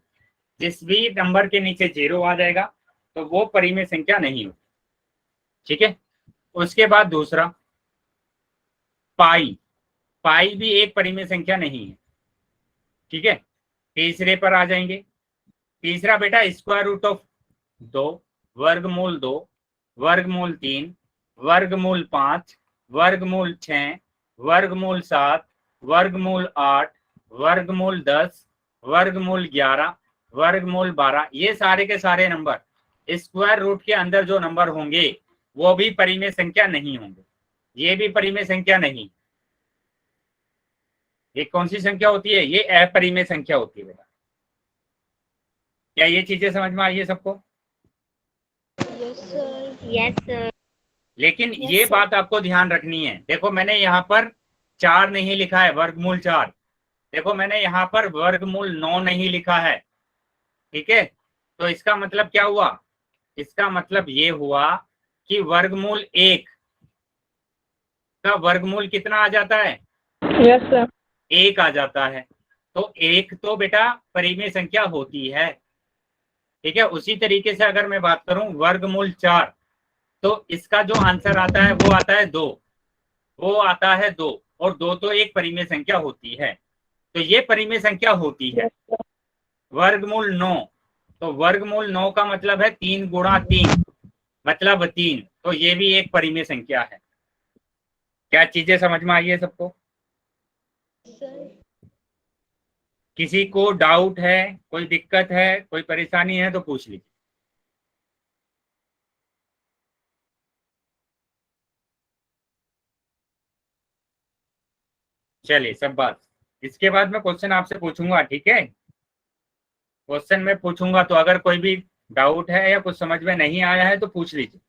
जिस भी नंबर के नीचे 0 आ जाएगा तो वो परिमेय संख्या नहीं होती। ठीक है, उसके बाद दूसरा पाई, पाई भी एक परिमेय संख्या नहीं है। ठीक है, तीसरे पर आ जाएंगे। तीसरा बेटा स्क्वायर रूट ऑफ 2, वर्गमूल 2, वर्गमूल 3, वर्गमूल 5, वर्गमूल 6, वर्गमूल 7, वर्गमूल 8, वर्गमूल 10, वर्गमूल 11, वर्गमूल 12, ये सारे के सारे नंबर स्क्वायर रूट के अंदर जो नंबर होंगे वो भी परिमेय संख्या नहीं होंगे, ये भी परिमेय संख्या नहीं। ये कौन सी संख्या होती है, ये अपरिमेय संख्या होती है बेटा। क्या ये चीजें समझ में आई है सबको? Yes sir. लेकिन ये बात आपको ध्यान रखनी है। देखो मैंने यहाँ पर 4 नहीं लिखा है, वर्गमूल 4। देखो मैंने यहाँ पर वर्गमूल 9 नहीं लिखा है। ठीक है, तो इसका मतलब क्या हुआ, इसका मतलब ये हुआ कि वर्गमूल 1 का वर्गमूल कितना आ जाता है? Yes sir. 1 आ जाता है। तो 1 तो बेटा परिमेय संख्या होती है। ठीक है, उसी तरीके से अगर मैं बात करूं वर्गमूल 4, तो इसका जो आंसर आता है वो आता है 2, वो आता है 2, और 2 तो एक परिमेय संख्या होती है, तो ये परिमेय संख्या होती है। वर्गमूल 9, तो वर्गमूल 9 का मतलब है 3 गुणा 3 मतलब 3, तो ये भी एक परिमेय संख्या है। क्या चीजें समझ में आई है सबको? किसी को डाउट है, कोई दिक्कत है, कोई परेशानी है तो पूछ लीजिए। चलिए सब बात, इसके बाद मैं क्वेश्चन आपसे पूछूंगा। ठीक है, क्वेश्चन में पूछूंगा, तो अगर कोई भी डाउट है या कुछ समझ में नहीं आया है तो पूछ लीजिए।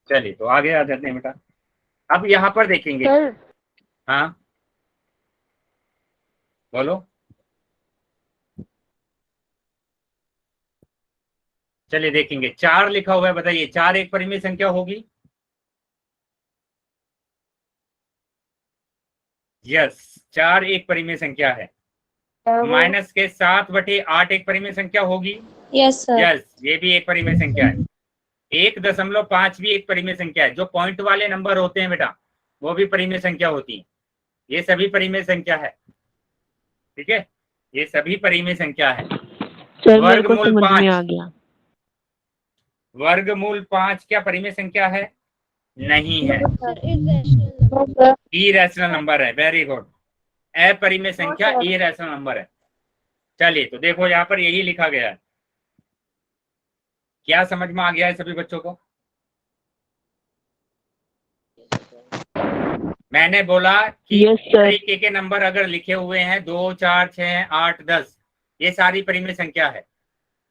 चलिए तो आगे आ जाते हैं बेटा। अब यहाँ पर देखेंगे। हाँ बोलो। चलिए देखेंगे, 4 लिखा हुआ है, बताइए 4 एक परिमेय संख्या होगी? यस, 4 एक परिमेय संख्या है। माइनस के 7/8 एक परिमेय संख्या होगी। Yes sir. यस, ये भी एक परिमेय संख्या है। 1.5 भी एक परिमेय संख्या है। जो पॉइंट वाले नंबर होते हैं बेटा वो भी परिमेय संख्या होती है। ये सभी परिमेय संख्या है, ठीक है, ये सभी परिमेय संख्या है। सर मेरे को वर्गमूल समझ में 5, आ गया। वर्गमूल 5 क्या परिमेय संख्या है? नहीं है, सर इरेशनल नंबर है। वेरी गुड, अपरिमेय संख्या सर। इरेशनल नंबर है। चलिए तो देखो यहाँ पर यही लिखा गया है। क्या समझ में आ गया है सभी बच्चों को? मैंने बोला कि यस सर। तरीके के नंबर अगर लिखे हुए हैं 2, 4, 6, 8, 10, ये सारी परिमेय संख्या है।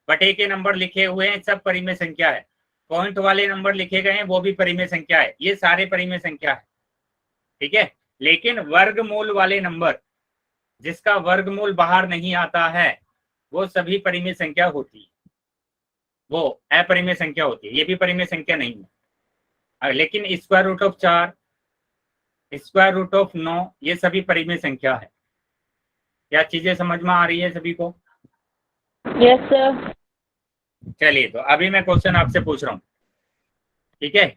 बटे के नंबर लिखे हुए हैं सब परिमेय संख्या है। पॉइंट वाले नंबर लिखे गए हैं वो भी परिमेय संख्या है। ये सारे परिमेय संख्या है, ठीक है। लेकिन वर्गमूल वाले नंबर जिसका वर्गमूल बाहर नहीं आता है वो सभी परिमेय संख्या होती है, वो अपरिमेय संख्या होती है। ये भी परिमेय संख्या नहीं है। लेकिन square root of 4, square root of 9 ये सभी परिमेय संख्या है। क्या चीजें समझ में आ रही है सभी को? Yes sir. चलिए तो अभी मैं क्वेश्चन आपसे पूछ रहा हूँ, ठीक है।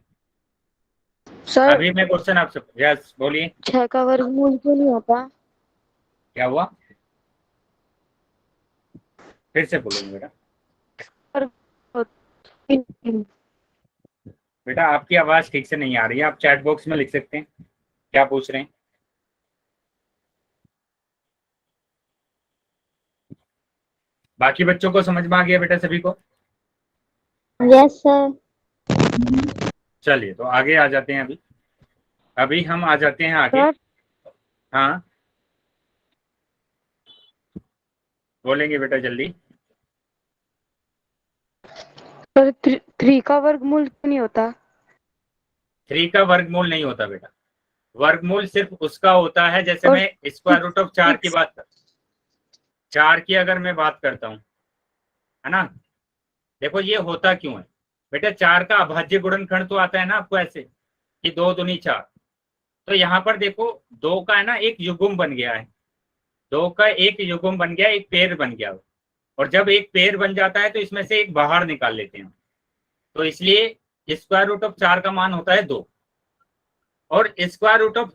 सर अभी मैं क्वेश्चन आपसे, यस बोलिए। 6 का वर्गमूल क्यों नहीं होता? क्या हुआ? फिर से बोलेंगे बेटा। बेटा आपकी आवाज ठीक से नहीं आ रही है, आप चैट बॉक्स में लिख सकते हैं क्या पूछ रहे हैं। बाकी बच्चों को समझ में आ गया बेटा सभी को? Yes sir. चलिए तो आगे आ जाते हैं। अभी हम आ जाते हैं आगे। सर हाँ बोलेंगे बेटा जल्दी। सर 3 का वर्गमूल क्यों नहीं होता? 3 का वर्गमूल नहीं होता बेटा। वर्गमूल सिर्फ उसका होता है, जैसे और मैं स्क्वायर रूट ऑफ 4 की 6 बात कर, 4 की अगर मैं बात करता हूँ, है ना। देखो ये होता क्यों है बेटा, 4 का अभाज्य गुणनखंड तो आता है ना आपको ऐसे कि 2 दूनी 4। तो यहाँ पर देखो 2 का है ना एक युग्म बन गया है, 2 का एक युग्म बन गया, एक पेड़ बन गया। और जब एक पेड़ बन जाता है तो इसमें से एक बाहर निकाल लेते हैं। तो इसलिए स्क्वायर रूट ऑफ 4 का मान होता है 2। और स्क्वायर रूट ऑफ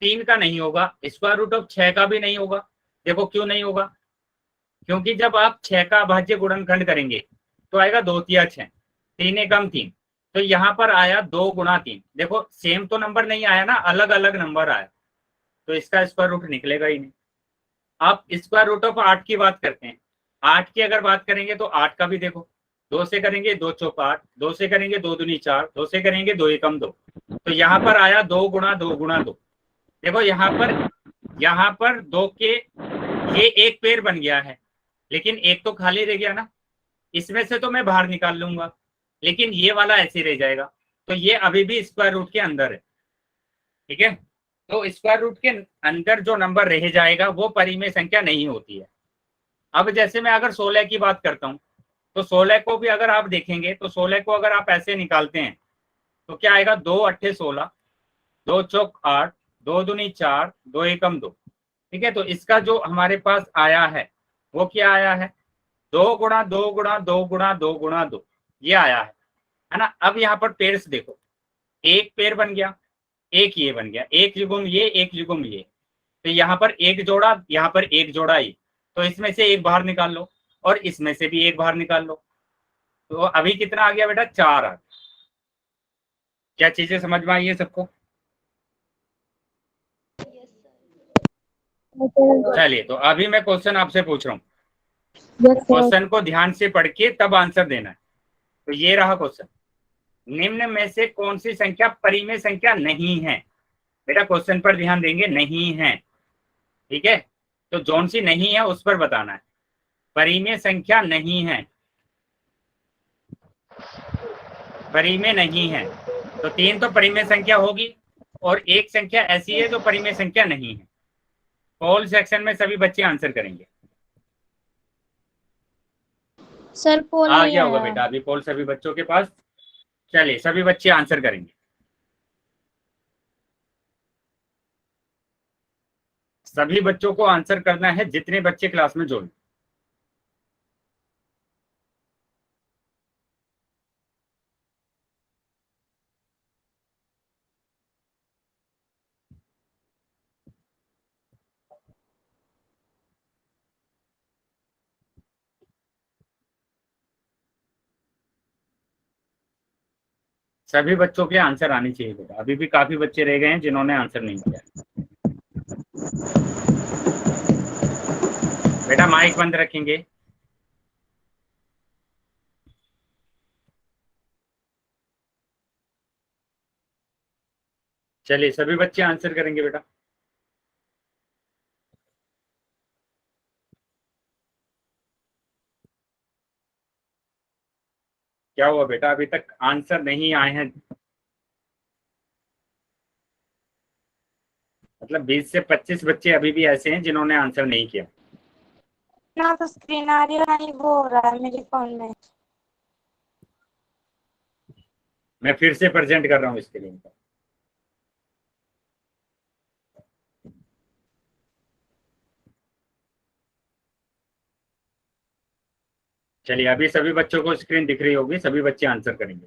3 का नहीं होगा, स्क्वायर रूट ऑफ 6 का भी नहीं होगा। देखो क्यों नहीं होगा, क्योंकि जब आप 6 का अभाज्य गुणनखंड करेंगे तो आएगा 2 तिया 6, 3 एकम 3। तो यहाँ पर आया 2 गुणा 3। देखो सेम तो नंबर नहीं आया ना, अलग अलग नंबर आया, तो इसका स्क्वायर रूट निकलेगा ही नहीं। आप स्क्वायर रूट ऑफ 8 की बात करते हैं, 8 की अगर बात करेंगे तो 8 का भी देखो 2 से करेंगे 2 चौक 8, 2 से करेंगे 2 दूनी 4, 2 से करेंगे 2 एकम 2। तो यहाँ पर आया 2 गुणा 2 गुणा 2। देखो यहाँ पर 2 के ये एक पेड़ बन गया है, लेकिन एक तो खाली रह गया ना, इसमें से तो मैं बाहर निकाल लूंगा, लेकिन ये वाला ऐसे रह जाएगा। तो ये अभी भी स्क्वायर रूट के अंदर है, ठीक है। तो स्क्वायर रूट के अंदर जो नंबर रह जाएगा वो परिमेय संख्या नहीं होती है। अब जैसे मैं अगर 16 की बात करता हूँ, तो 16 को भी अगर आप देखेंगे तो 16 को अगर आप ऐसे निकालते हैं तो क्या आएगा, 2 अट्ठे 16, 2 चौक 8, 2 दूनी 4, 2 एकम 2, ठीक है। तो इसका जो हमारे पास आया है वो क्या आया है, 2 गुणा 2 गुणा 2 गुणा 2 गुणा 2, ये आया है ना। अब यहाँ पर पेड़ से देखो, एक पेड़ बन गया, एक ये बन गया, एक युग्म ये, एक युग्म ये। तो यहाँ पर एक जोड़ा, यहाँ पर एक जोड़ा ये, तो इसमें से एक बाहर निकाल लो और इसमें से भी एक बाहर निकाल लो। तो अभी कितना आ गया बेटा, 4 आ गया। क्या चीजें समझ में आई है सबको? चलिए तो अभी मैं क्वेश्चन आपसे पूछ रहा हूँ, क्वेश्चन को ध्यान से पढ़ के तब आंसर देना है। तो ये रहा क्वेश्चन, निम्न में से कौन सी संख्या परिमेय संख्या नहीं है? बेटा क्वेश्चन पर ध्यान देंगे, नहीं है, ठीक है। तो जौन सी नहीं है उस पर बताना है, परिमेय संख्या नहीं है, परिमेय नहीं है। तो 3 तो परिमेय संख्या होगी और एक संख्या ऐसी है जो परिमेय संख्या नहीं है। पोल सेक्शन में सभी बच्चे आंसर करेंगे। सर पोल आ नहीं गया होगा आया। बेटा अभी पोल सभी बच्चों के पास। चलिए सभी बच्चे आंसर करेंगे। सभी बच्चों को आंसर करना है, जितने बच्चे क्लास में जुड़े। सभी बच्चों के आंसर आने चाहिए बेटा। अभी भी काफी बच्चे रह गए हैं जिन्होंने आंसर नहीं किया। बेटा माइक बंद रखेंगे। चलिए सभी बच्चे आंसर करेंगे बेटा। क्या हुआ बेटा, अभी तक आंसर नहीं आए हैं? मतलब 20 से 25 बच्चे अभी भी ऐसे हैं जिन्होंने आंसर नहीं किया। ना तो स्क्रीन आ रही है ना ही वो हो रहा है मेरे फोन में। मैं फिर से प्रेजेंट कर रहा हूँ इसके लिए। चलिए अभी सभी बच्चों को स्क्रीन दिख रही होगी, सभी बच्चे आंसर करेंगे।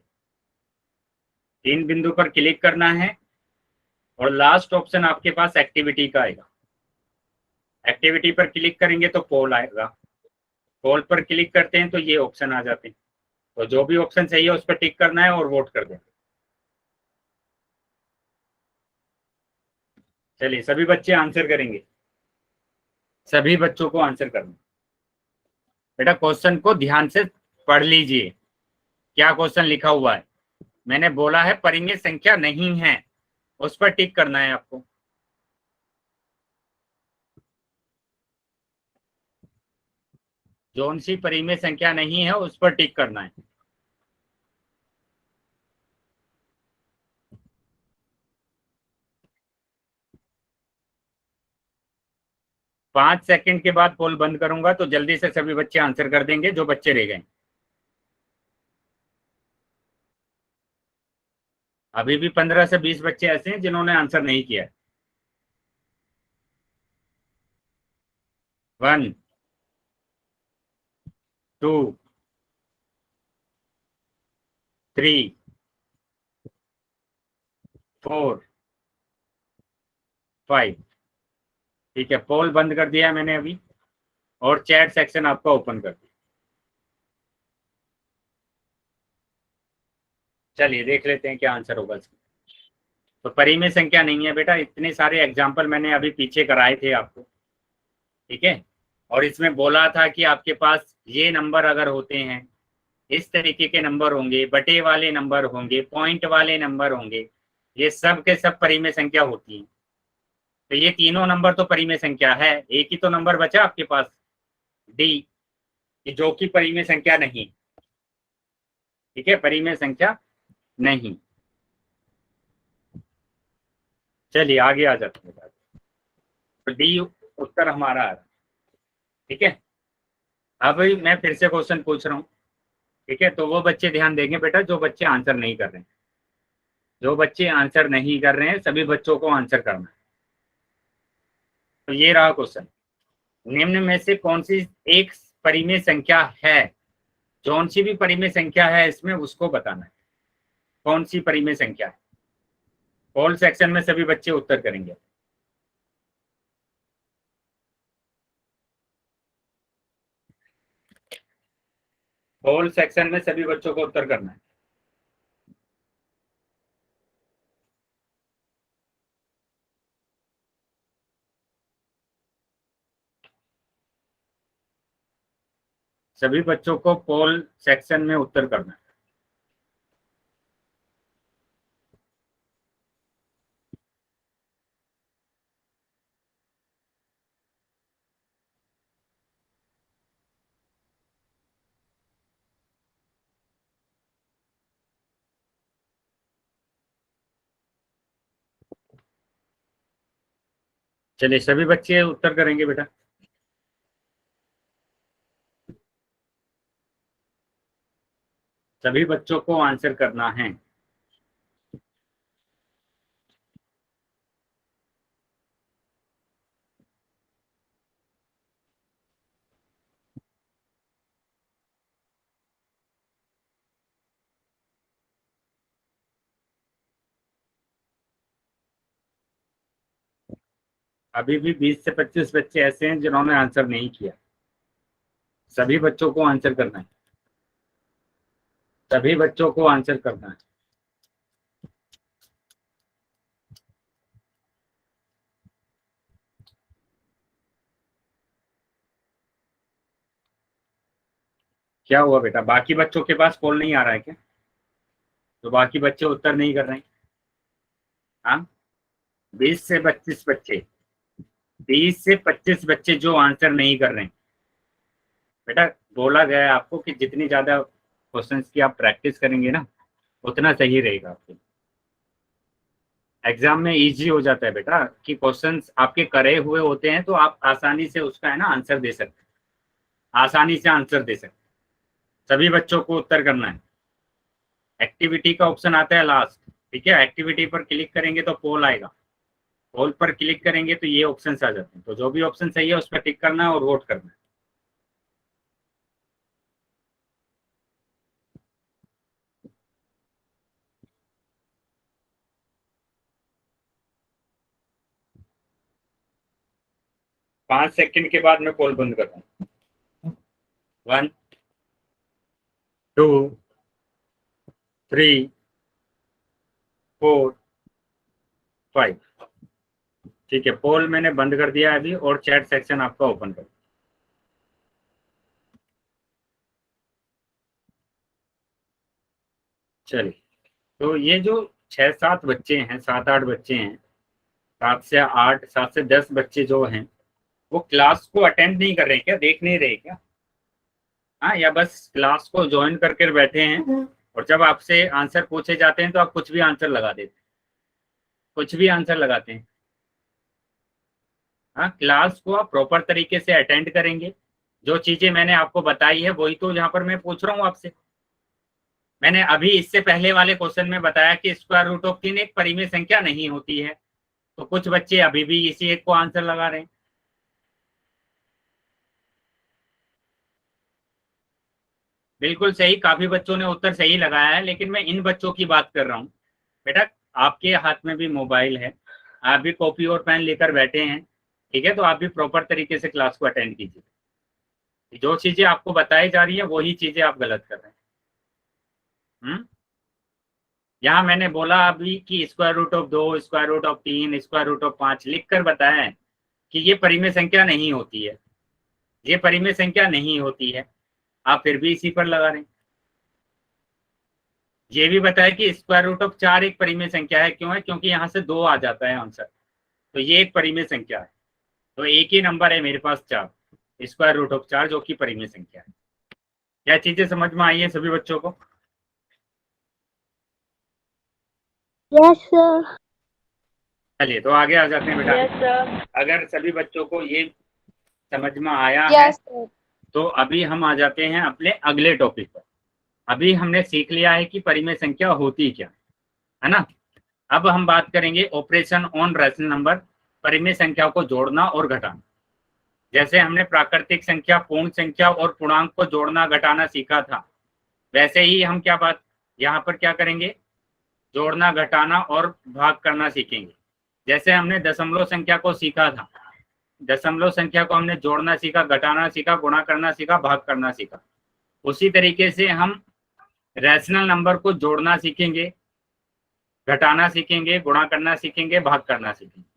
3 बिंदु पर क्लिक करना है और लास्ट ऑप्शन आपके पास एक्टिविटी का आएगा। एक्टिविटी पर क्लिक करेंगे तो पोल आएगा। पोल पर क्लिक करते हैं तो ये ऑप्शन आ जाते हैं। तो जो भी ऑप्शन सही है उस पर टिक करना है और वोट कर देना। चलिए सभी बच्चे आंसर करेंगे। सभी बच्चों को आंसर करना। बेटा क्वेश्चन को ध्यान से पढ़ लीजिए, क्या क्वेश्चन लिखा हुआ है। मैंने बोला है परिमेय संख्या नहीं है, उस पर टिक करना है आपको। जौन सी परिमेय संख्या नहीं है उस पर टिक करना है। पांच सेकंड के बाद पोल बंद करूंगा तो जल्दी से सभी बच्चे आंसर कर देंगे जो बच्चे रह गए। अभी भी 15 से 20 बच्चे ऐसे हैं जिन्होंने आंसर नहीं किया। 1 2 3 4 5। ठीक है, पोल बंद कर दिया मैंने अभी और चैट सेक्शन आपका ओपन कर दिया। चलिए देख लेते हैं क्या आंसर होगा इसका। तो परिमेय संख्या नहीं है बेटा, इतने सारे एग्जाम्पल मैंने अभी पीछे कराए थे आपको। ठीक है, और इसमें बोला था कि आपके पास ये नंबर अगर होते हैं, इस तरीके के नंबर होंगे, बटे वाले नंबर होंगे, पॉइंट वाले नंबर होंगे, ये सब के सब परिमेय संख्या होती है। तो ये तीनों नंबर तो परिमेय संख्या है। एक ही तो नंबर बचा आपके पास डी, कि जो कि परिमेय संख्या नहीं। ठीक है, परिमेय संख्या नहीं। चलिए आगे आ जाते हैं। तो डी उत्तर हमारा आ रहा है। ठीक है, अब मैं फिर से क्वेश्चन पूछ रहा हूँ। ठीक है, तो वो बच्चे ध्यान देंगे बेटा जो बच्चे आंसर नहीं कर रहे हैं। जो बच्चे आंसर नहीं कर रहे हैं सभी बच्चों को आंसर करना है। तो ये रहा क्वेश्चन, निम्न में से कौन सी एक परिमेय संख्या है? कौन सी भी परिमेय संख्या है इसमें उसको बताना है, कौन सी परिमेय संख्या है। पोल सेक्शन में सभी बच्चे उत्तर करेंगे। पोल सेक्शन में सभी बच्चों को उत्तर करना है। सभी बच्चों को पोल सेक्शन में उत्तर करना है। चलिए सभी बच्चे उत्तर करेंगे बेटा। सभी बच्चों को आंसर करना है। अभी भी 20 से 25 बच्चे ऐसे हैं जिन्होंने आंसर नहीं किया। सभी बच्चों को आंसर करना है, सभी बच्चों को आंसर करना है। क्या हुआ बेटा, बाकी बच्चों के पास कॉल नहीं आ रहा है क्या? तो बाकी बच्चे उत्तर नहीं कर रहे हैं? हाँ, 20 से 25 बच्चे, 20 से 25 बच्चे जो आंसर नहीं कर रहे हैं। बेटा बोला गया है आपको कि जितनी ज्यादा क्वेश्चंस की आप प्रैक्टिस करेंगे ना, उतना सही रहेगा आपके एग्जाम में। इजी हो जाता है बेटा कि क्वेश्चंस आपके करे हुए होते हैं, तो आप आसानी से उसका है ना आंसर दे सकते हैं, आसानी से आंसर दे सकते हैं। सभी बच्चों को उत्तर करना है। एक्टिविटी का ऑप्शन आता है लास्ट, ठीक है। एक्टिविटी पर क्लिक करेंगे तो पोल आएगा, पोल पर क्लिक करेंगे तो ये ऑप्शन आ जाते हैं। तो जो भी ऑप्शन सही है उस पर टिक करना है और वोट करना है। पांच सेकंड के बाद मैं पोल बंद कर रहा हूँ। 1 2 3 4 5। ठीक है, पोल मैंने बंद कर दिया अभी, और चैट सेक्शन आपका ओपन कर। चलिए, तो ये जो 6-7 बच्चे हैं, 7-8 बच्चे हैं, 7 से 10 बच्चे जो हैं, वो क्लास को अटेंड नहीं कर रहे क्या? देख नहीं रहे क्या? हाँ, या बस क्लास को ज्वाइन करके बैठे हैं और जब आपसे आंसर पूछे जाते हैं तो आप कुछ भी आंसर लगा देते हैं, कुछ भी आंसर लगाते हैं। हाँ, क्लास को आप प्रॉपर तरीके से अटेंड करेंगे। जो चीजें मैंने आपको बताई है वही तो यहाँ पर मैं पूछ रहा हूँ आपसे। मैंने अभी इससे पहले वाले क्वेश्चन में बताया कि स्क्वायर रूट ऑफ 3 एक परिमेय संख्या नहीं होती है, तो कुछ बच्चे अभी भी इसी एक को आंसर लगा रहे हैं। बिल्कुल सही, काफी बच्चों ने उत्तर सही लगाया है, लेकिन मैं इन बच्चों की बात कर रहा हूँ। बेटा आपके हाथ में भी मोबाइल है, आप भी कॉपी और पेन लेकर बैठे हैं, ठीक है, तो आप भी प्रॉपर तरीके से क्लास को अटेंड कीजिए। जो चीजें आपको बताई जा रही है वही चीजें आप गलत कर रहे हैं। यहाँ मैंने बोला अभी कि square root of 2, square root of 3, square root of 5 लिखकर बताया है कि ये परिमेय संख्या नहीं होती है, ये परिमेय संख्या नहीं होती है, आप फिर भी इसी पर लगा रहे हैं। ये भी बताया कि स्क्वायर रूट ऑफ 4 एक परिमेय संख्या है। क्यों है? क्योंकि यहाँ से 2 आ जाता है आंसर, तो ये एक परिमेय संख्या है। तो एक ही नंबर है मेरे पास 4, स्क्वायर रूट ऑफ 4, जो कि परिमेय संख्या है। क्या चीजें समझ में आई है सभी बच्चों को? Yes sir. चलिए, तो आगे आ जाते हैं बेटा। Yes sir. अगर सभी बच्चों को ये समझ में आया है यस सर। तो अभी हम आ जाते हैं अपने अगले टॉपिक पर। अभी हमने सीख लिया है कि परिमेय संख्या होती क्या है ना। अब हम बात करेंगे ऑपरेशन ऑन रैशनल नंबर, परिमेय संख्या को जोड़ना और घटाना। जैसे हमने प्राकृतिक संख्या, पूर्ण संख्या और पूर्णांक को जोड़ना घटाना सीखा था, वैसे ही हम क्या बात यहाँ पर क्या करेंगे, जोड़ना घटाना और भाग करना सीखेंगे। जैसे हमने दशमलव संख्या को सीखा था, दशमलव संख्या को हमने जोड़ना सीखा, घटाना सीखा, गुणा करना सीखा, भाग करना सीखा। उसी तरीके से हम रैशनल नंबर को जोड़ना सीखेंगे, घटाना सीखेंगे, गुणा करना सीखेंगे, भाग करना सीखेंगे।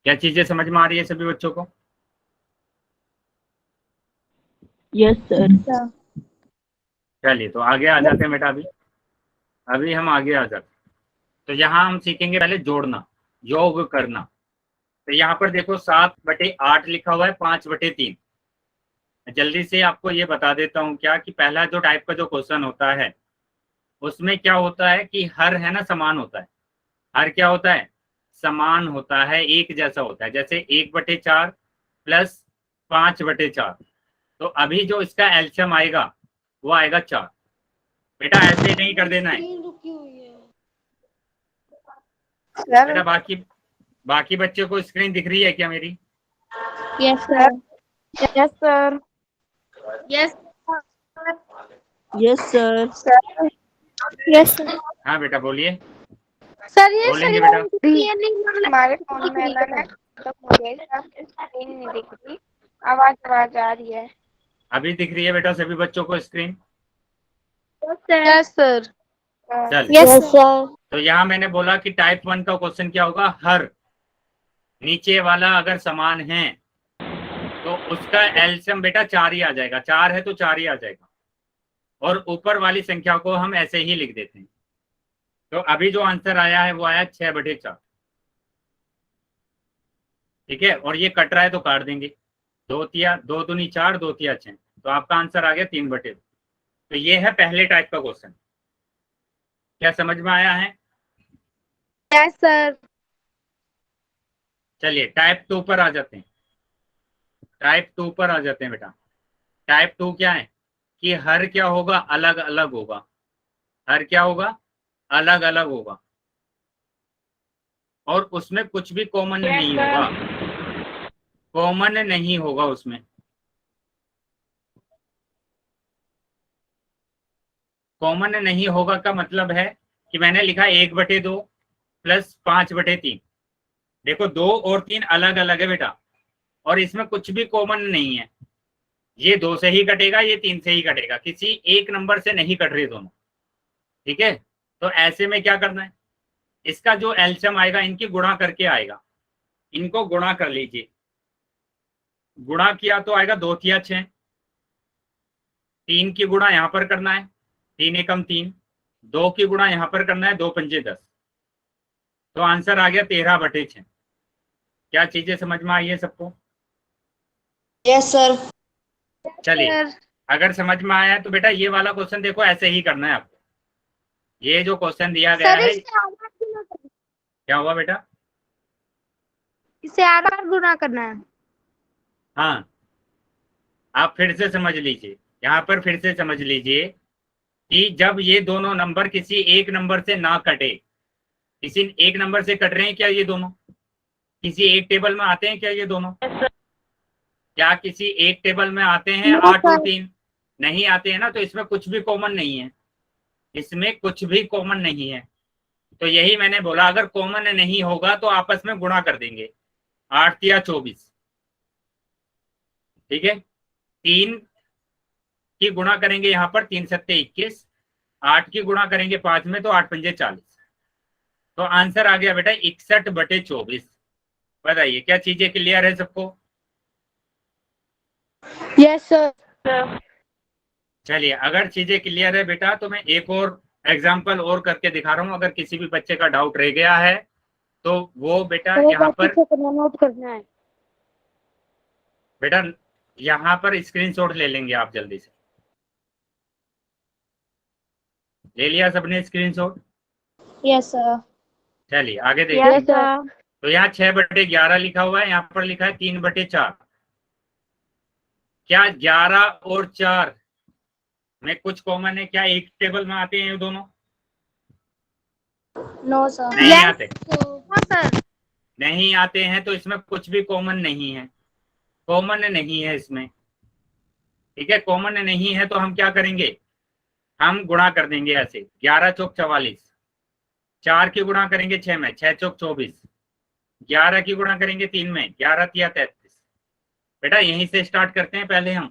क्या चीजें समझ में आ रही है सभी बच्चों को? Yes sir. चलिए, तो आगे आ जाते हैं बेटा। अभी हम आगे आ जाते हैं। तो यहाँ हम सीखेंगे पहले जोड़ना, योग करना। तो यहाँ पर देखो 7/8 लिखा हुआ है, 5/3। जल्दी से आपको ये बता देता हूँ क्या कि पहला जो टाइप का जो क्वेश्चन होता है उसमें क्या होता है कि हर है ना समान होता है। हर क्या होता है? समान होता है, एक जैसा होता है। जैसे 1/4 प्लस 5/4। तो अभी जो इसका एलसीएम आएगा वो आएगा 4। बेटा ऐसे नहीं कर देना है बेटा। बाकी बच्चों को स्क्रीन दिख रही है क्या मेरी? Yes sir. Yes sir. Yes yes sir. Yes sir. हाँ बेटा बोलिए। सर ये बोलेंगे बेटा? ये नहीं हमारे फोन में ना नेट खत्म हो गया, स्क्रीन नहीं दिख रही, आवाज आ रही है। अभी दिख रही है बेटा सभी बच्चों को स्क्रीन? Yes sir. चल, यस सर। तो यहाँ मैंने बोला कि टाइप 1 का क्वेश्चन क्या होगा, हर नीचे वाला अगर समान है तो उसका एलसीएम बेटा 4 ही आ जाएगा, 4 है तो 4 ही आ जाएगा, और ऊपर वाली संख्या को हम ऐसे ही लिख देते हैं। तो अभी जो आंसर आया है वो आया 6/4। ठीक है, और ये कट रहा है तो काट देंगे, 2 दूनी 4, 2 तिया 6, तो आपका आंसर आ गया 3/2। तो ये है पहले टाइप का क्वेश्चन। क्या समझ में आया है? Yes sir. चलिए टाइप 2 पर आ जाते हैं। टाइप 2 पर आ जाते हैं बेटा। टाइप 2 क्या है कि हर क्या होगा, अलग अलग होगा। हर क्या होगा, अलग अलग होगा, और उसमें कुछ भी कॉमन नहीं होगा। कॉमन नहीं होगा उसमें। कॉमन नहीं होगा का मतलब है कि मैंने लिखा 1/2 प्लस 5/3। देखो 2 और 3 अलग अलग है बेटा, और इसमें कुछ भी कॉमन नहीं है। ये 2 से ही कटेगा, ये 3 से ही कटेगा, किसी एक नंबर से नहीं कट रहे दोनों। ठीक है, तो ऐसे में क्या करना है, इसका जो एलसीएम आएगा इनकी गुणा करके आएगा। इनको गुणा कर लीजिए। गुणा किया तो आएगा 2 तिया 6। 3 की गुणा यहां पर करना है, 3 एकम 3। 2 की गुणा यहां पर करना है, 2 पंजे 10। तो आंसर आ गया 13/6। क्या चीजें समझ में आई है सबको? Yes sir. चलिए, अगर समझ में आया तो बेटा ये वाला क्वेश्चन देखो ऐसे ही करना है आपको। ये जो क्वेश्चन दिया गया सर है, इसे 8 बार गुना करना है। क्या हुआ बेटा? इसे 8 बार गुना करना है। हाँ, आप फिर से समझ लीजिए, यहाँ पर फिर से समझ लीजिए कि जब ये दोनों नंबर किसी एक नंबर से ना कटे, किसी एक नंबर से कट रहे हैं क्या ये दोनों? किसी एक टेबल में आते हैं क्या ये दोनों? क्या किसी एक टेबल में आते हैं? 8 और 3 नहीं आते हैं ना, तो इसमें कुछ भी कॉमन नहीं है। इसमें कुछ भी कॉमन नहीं है। तो यही मैंने बोला, अगर कॉमन नहीं होगा तो आपस में गुणा कर देंगे, 8 तिया 24। ठीक है, 3 की गुणा करेंगे यहाँ पर, 3 सत्ते 21। 8 की गुणा करेंगे 5 में तो 8 पंजे 40। तो आंसर आ गया बेटा 61/24। बताइए क्या चीजें क्लियर है सबको? Yes sir. चलिए, अगर चीजें क्लियर है बेटा तो मैं एक और एग्जाम्पल और करके दिखा रहा हूँ। अगर किसी भी बच्चे का डाउट रह गया है तो वो बेटा यहाँ पर, नोट करना है। बेटा यहाँ पर स्क्रीनशॉट ले लेंगे आप जल्दी से। ले लिया सबने स्क्रीनशॉट? Yes sir. चलिए आगे देखते हैं। सर। तो यहाँ 6/11 लिखा हुआ है, यहाँ पर लिखा है 3/4। क्या 11 और 4 में कुछ कॉमन है? क्या एक टेबल में आते हैं ये दोनों? No sir. नहीं आते। हाँ सर। नहीं आते हैं तो इसमें कुछ भी कॉमन नहीं है। कॉमन नहीं है इसमें। ठीक है, कॉमन नहीं है तो हम क्या करेंगे, हम गुणा कर देंगे ऐसे, 11 चौक 44। 4 की गुणा करेंगे 6 में, 6 चौक 24। 11 की गुणा करेंगे 3 में, 11 तिया 33। बेटा यहीं से स्टार्ट करते हैं पहले हम।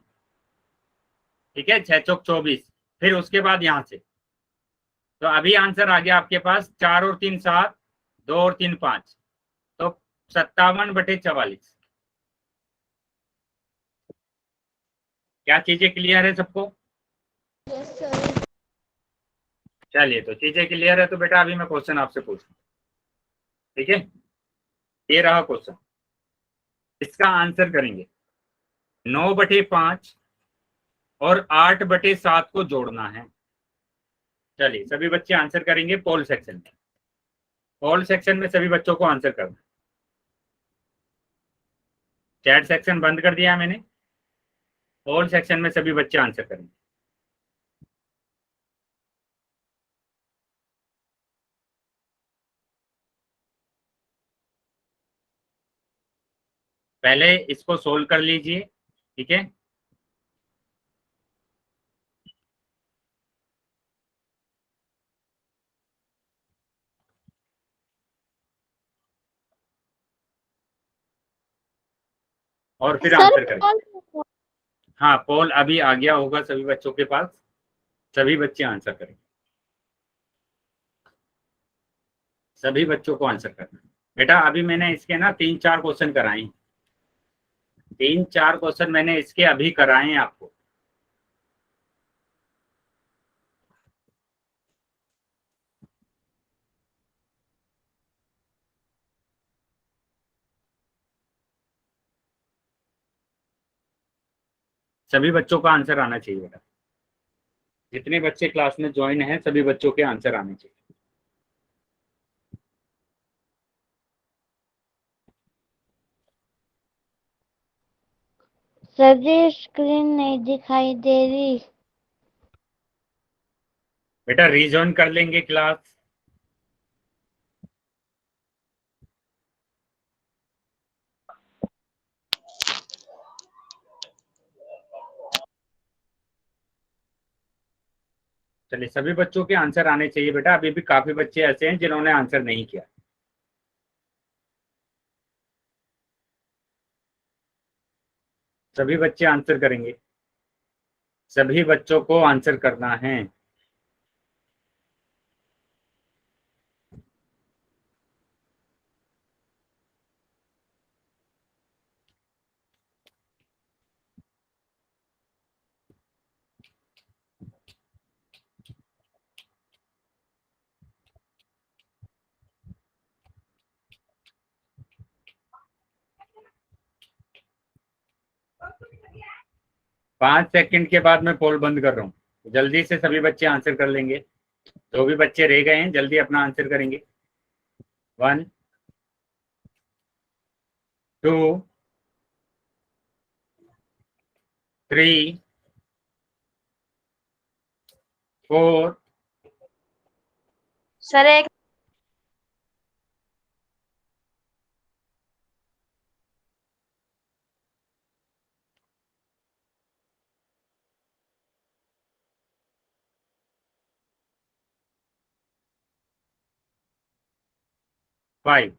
ठीक है, 6 चौक 24, फिर उसके बाद यहां से। तो अभी आंसर आ गया आपके पास 4 और 3 7, 2 और 3 5, तो 57/44। क्या चीजें क्लियर है सबको? Yes sir. चलिए, तो चीजें क्लियर है तो बेटा अभी मैं क्वेश्चन आपसे पूछूं। ठीक है, ये रहा क्वेश्चन। इसका आंसर करेंगे 9/5 और 8/7 को जोड़ना है। चलिए सभी बच्चे आंसर करेंगे पोल सेक्शन में। पोल सेक्शन में सभी बच्चों को आंसर करना है। चैट सेक्शन बंद कर दिया मैंने। पोल सेक्शन में सभी बच्चे आंसर करेंगे। पहले इसको सोल्व कर लीजिए। ठीक है, और फिर सर आंसर करेंगे। हाँ, पोल अभी आ गया होगा सभी बच्चों के पास, सभी बच्चे आंसर करेंगे, सभी बच्चों को आंसर करना है। बेटा अभी मैंने इसके ना 3-4 क्वेश्चन कराए, 3-4 क्वेश्चन मैंने इसके अभी कराए हैं आपको। सभी बच्चों का आंसर आना चाहिए बेटा, जितने बच्चे क्लास में ज्वाइन हैं सभी बच्चों के आंसर आने चाहिए। सर जी स्क्रीन नहीं दिखाई दे रही। बेटा रीजॉइन कर लेंगे क्लास। चलिए, सभी बच्चों के आंसर आने चाहिए बेटा, अभी भी काफी बच्चे ऐसे हैं जिन्होंने आंसर नहीं किया। सभी बच्चे आंसर करेंगे, सभी बच्चों को आंसर करना है। पांच सेकंड के बाद मैं पोल बंद कर रहा हूँ, जल्दी से सभी बच्चे आंसर कर लेंगे। जो भी बच्चे रह गए हैं जल्दी अपना आंसर करेंगे। 1 2 3 4 सर एक 5।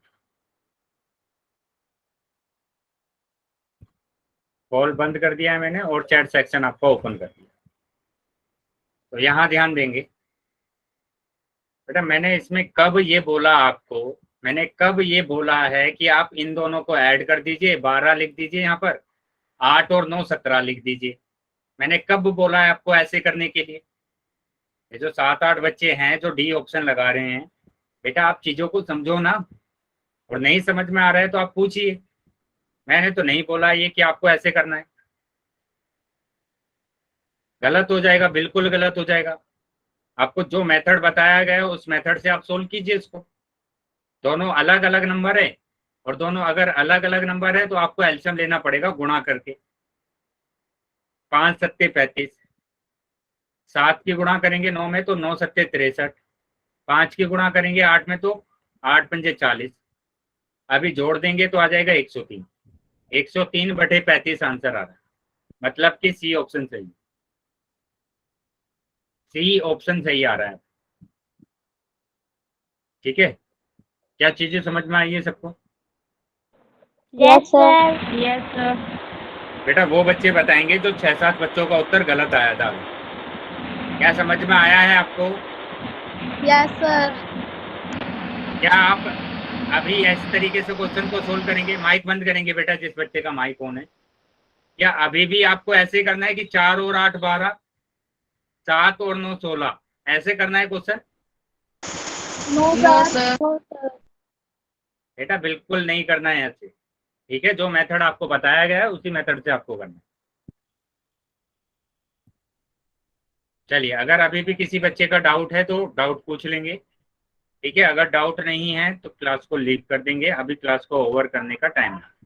पोल बंद कर दिया है मैंने और चैट सेक्शन आपका ओपन कर दिया। तो यहाँ ध्यान देंगे बेटा, मैंने इसमें कब ये बोला आपको, मैंने कब ये बोला है कि आप इन दोनों को ऐड कर दीजिए, 12 लिख दीजिए, यहाँ पर 8 और 9 17 लिख दीजिए। मैंने कब बोला है आपको ऐसे करने के लिए? ये जो 7-8 बच्चे हैं जो डी ऑप्शन लगा रहे हैं, बेटा आप चीजों को समझो ना, और नहीं समझ में आ रहा है तो आप पूछिए। मैंने तो नहीं बोला ये कि आपको ऐसे करना है, गलत हो जाएगा, बिल्कुल गलत हो जाएगा। आपको जो मेथड बताया गया है उस मेथड से आप सोल्व कीजिए इसको। दोनों अलग अलग नंबर है, और दोनों अगर अलग अलग नंबर है तो आपको एलसीएम लेना पड़ेगा गुणा करके। 5 सत्ते 35, 7 की गुणा करेंगे 9 में तो 9 सत्ते 63, 5 की गुणा करेंगे 8 में तो 8 पंजे 40, अभी जोड़ देंगे तो आ जाएगा 103। 103/35 आंसर आ रहा है, मतलब कि सी ऑप्शन सही, सी ऑप्शन सही आ रहा है। ठीक है, क्या चीजें समझ में आई है सबको? Yes sir. Yes sir. बेटा वो बच्चे बताएंगे जो 6-7 बच्चों का उत्तर गलत आया था। क्या समझ में आया है आपको? Yes sir. क्या आप अभी इस तरीके से क्वेश्चन को सोल्व करेंगे? माइक बंद करेंगे बेटा जिस बच्चे का माइक ऑन है। क्या अभी भी आपको ऐसे करना है कि 4 और 8 12, 7 और 9 16, ऐसे करना है क्वेश्चन? No sir. बेटा बिल्कुल नहीं करना है ऐसे, ठीक है? जो मेथड आपको बताया गया है उसी मेथड से आपको करना है। चलिए, अगर अभी भी किसी बच्चे का डाउट है तो डाउट पूछ लेंगे, ठीक है? अगर डाउट नहीं है तो क्लास को लीव कर देंगे, अभी क्लास को ओवर करने का टाइम है।